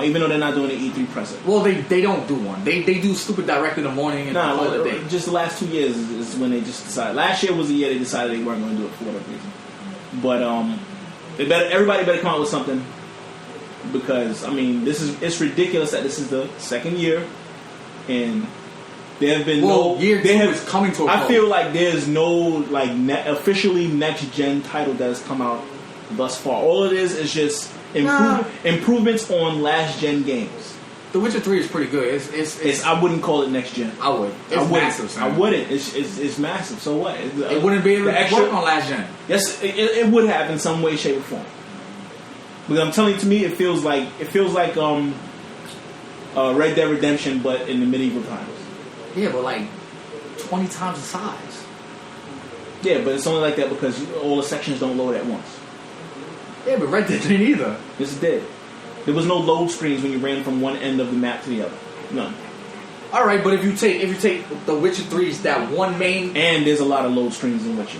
even though they're not doing an E3 presser. Well, they don't do one. They do stupid direct in the morning and call it a day. Just the last 2 years is when they just decided. Last year was the year they decided they weren't going to do it for whatever reason. But everybody better come out with something, because I mean it's ridiculous that this is the second year and. There have been year 2 is coming to a close. I feel like there's no like officially next gen title that has come out thus far. All it is just improvements on last gen games. The Witcher 3 is pretty good. It's I wouldn't call it next gen. I would. It's massive. I wouldn't. It's massive. So what? It wouldn't be able to work on last gen. Yes, it would have in some way, shape, or form. Because I'm telling you, to me, it feels like Red Dead Redemption, but in the medieval times. Yeah, but like 20 times the size. Yeah, but it's only like that because all the sections don't load at once. Yeah, but Red Dead didn't either. Yes, it did. There was no load screens when you ran from one end of the map to the other. None. All right, but if you take the Witcher 3's that one main, and there's a lot of load screens in Witcher.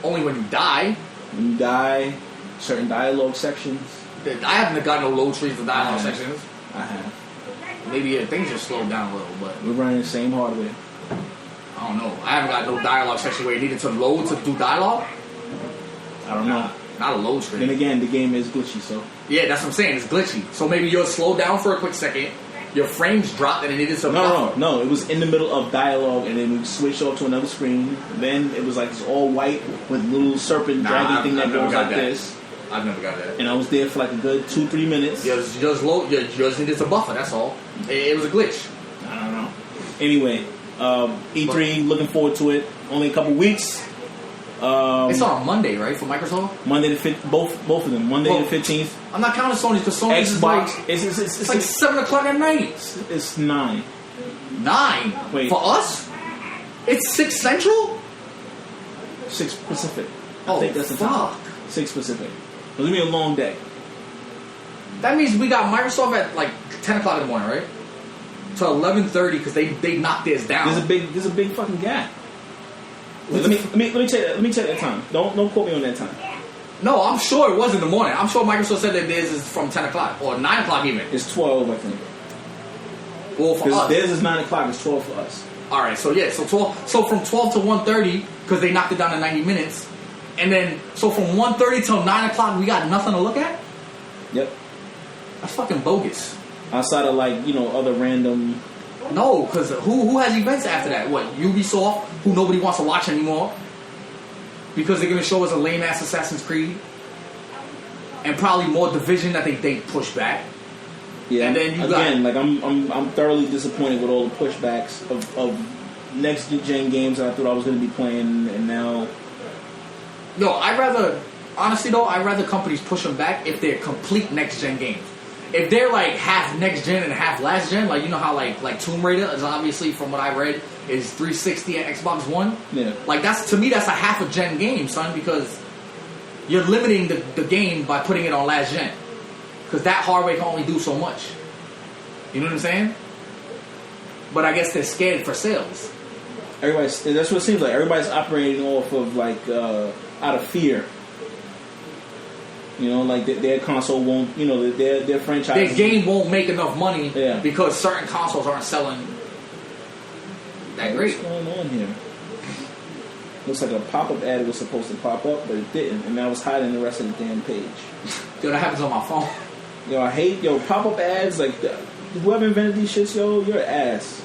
Only when you die. When you die, certain dialogue sections. I haven't got no load screens for dialogue sections. I have. Maybe things just slowed down a little, but we're running the same hardware. I don't know. I haven't got no dialogue section where you needed to load to do dialogue. I don't know. Not a load screen. Then again, the game is glitchy, so. Yeah, that's what I'm saying. It's glitchy. So maybe you'll slow down for a quick second. Your frames dropped and it needed some. No. It was in the middle of dialogue, and then we switched off to another screen. Then it was like it's all white with little serpent dragon thing that goes like this. I've never got that. And I was there for like a good 2-3 minutes. Yours needed some buffer, that's all. It was a glitch. I don't know. Anyway, E3, looking forward to it. Only a couple weeks. It's on a Monday, right, for Microsoft? Monday the 5th, both of them. Monday the 15th. I'm not counting Sony's because Sony's Xbox. It's like 7 o'clock at night. It's 9. 9? Wait. For us? It's 6 Central? 6 Pacific. I think that's the time. 6 Pacific. It's gonna be a long day. That means we got Microsoft at like 10 o'clock in the morning, right? To 11:30 because they knocked theirs down. There's a big fucking gap. Let me check that time. Don't quote me on that time. No, I'm sure it was in the morning. I'm sure Microsoft said that theirs is from 10 o'clock or 9 o'clock even. It's 12, I think. Well, for us, theirs is 9 o'clock. It's 12 for us. All right, so yeah, so 12. So from 12 to 1:30 because they knocked it down to 90 minutes, and then so from 1:30 till 9 o'clock we got nothing to look at. Yep. That's fucking bogus. Outside of like other random. No, because who has events after that? What, Ubisoft, who nobody wants to watch anymore because they're gonna show us a lame ass Assassin's Creed, and probably more Division that they push back. Yeah, and then you I'm thoroughly disappointed with all the pushbacks of next gen games I thought I was going to be playing, and now. No, I'd rather companies push them back if they're complete next gen games. If they're like half next gen and half last gen, like how like Tomb Raider is obviously from what I read is 360 and Xbox One. Yeah, like that's a half a gen game, son, because you're limiting the game by putting it on last gen. Because that hardware can only do so much. You know what I'm saying? But I guess they're scared for sales. That's what it seems like. Everybody's operating off of like out of fear. Like their console won't. Their franchise. Their game won't make enough money yeah. because certain consoles aren't selling that great. What's going on here? Looks like a pop-up ad was supposed to pop up, but it didn't, and I was hiding the rest of the damn page. Yo, that happens on my phone. Yo, I hate pop-up ads. Like, whoever invented these shits, you're an ass.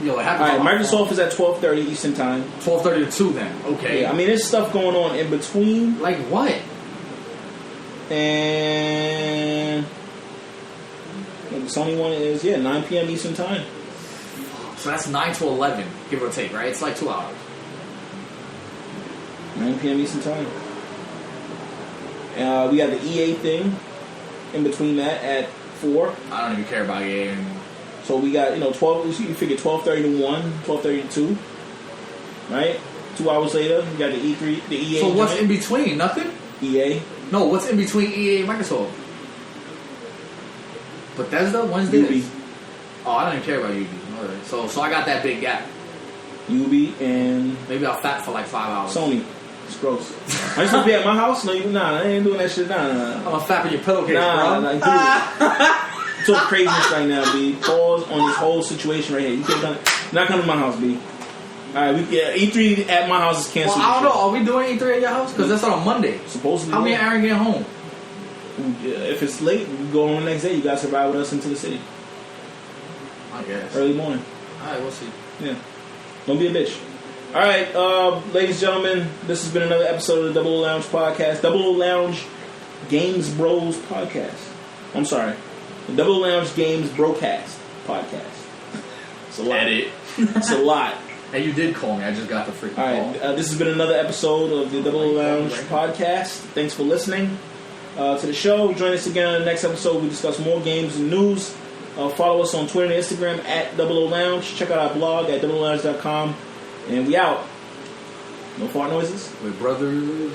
Yo, it happens. All right, on my Microsoft phone. is at 12:30 Eastern time. 12:30 to 2 then. Okay. Yeah, I mean, there's stuff going on in between. Like what? And the Sony one is 9 p.m. Eastern time. So that's 9 to 11, give or take, right? It's like 2 hours. 9 p.m. Eastern time. We got the EA thing in between that at 4. I don't even care about EA anymore. So we got 12. You figure 12:30 to 1, 12:30 to 2, right? 2 hours later, we got the E3, the EA. So what's in between? Nothing. EA. No, what's in between EA and Microsoft? Bethesda, Wednesday. Ubi. Oh, I don't even care about Ubi. Alright. So I got that big gap. Ubi and maybe I'll fat for like 5 hours. Sony. It's gross. I used to be at my house. No, I ain't doing that shit. Nah. I'm gonna fap in your pillowcase, bro. Dude. Talk craziness right now, B. Pause on this whole situation right here. You can't not come to my house, B. Alright, E3 at my house is canceled. Well, I don't know. Are we doing E3 at your house? Because that's on a Monday. Supposedly. How me and Aaron get home? If it's late, we go on the next day. You guys can ride with us into the city. I guess. Early morning. Alright, we'll see. Yeah. Don't be a bitch. Alright, ladies and gentlemen, this has been another episode of the 00Lounge podcast. 00Lounge Games Bros podcast. I'm sorry. The 00Lounge Games Brocast podcast. It's a lot. Edit. It's a lot. And you did call me. I just got the freaking call. Alright, this has been another episode of the 00Lounge podcast. Thanks for listening to the show. Join us again on the next episode. We discuss more games and news. Follow us on Twitter and Instagram at 00Lounge. Check out our blog at 00lounge.com. And we out. No fart noises. We're brothers.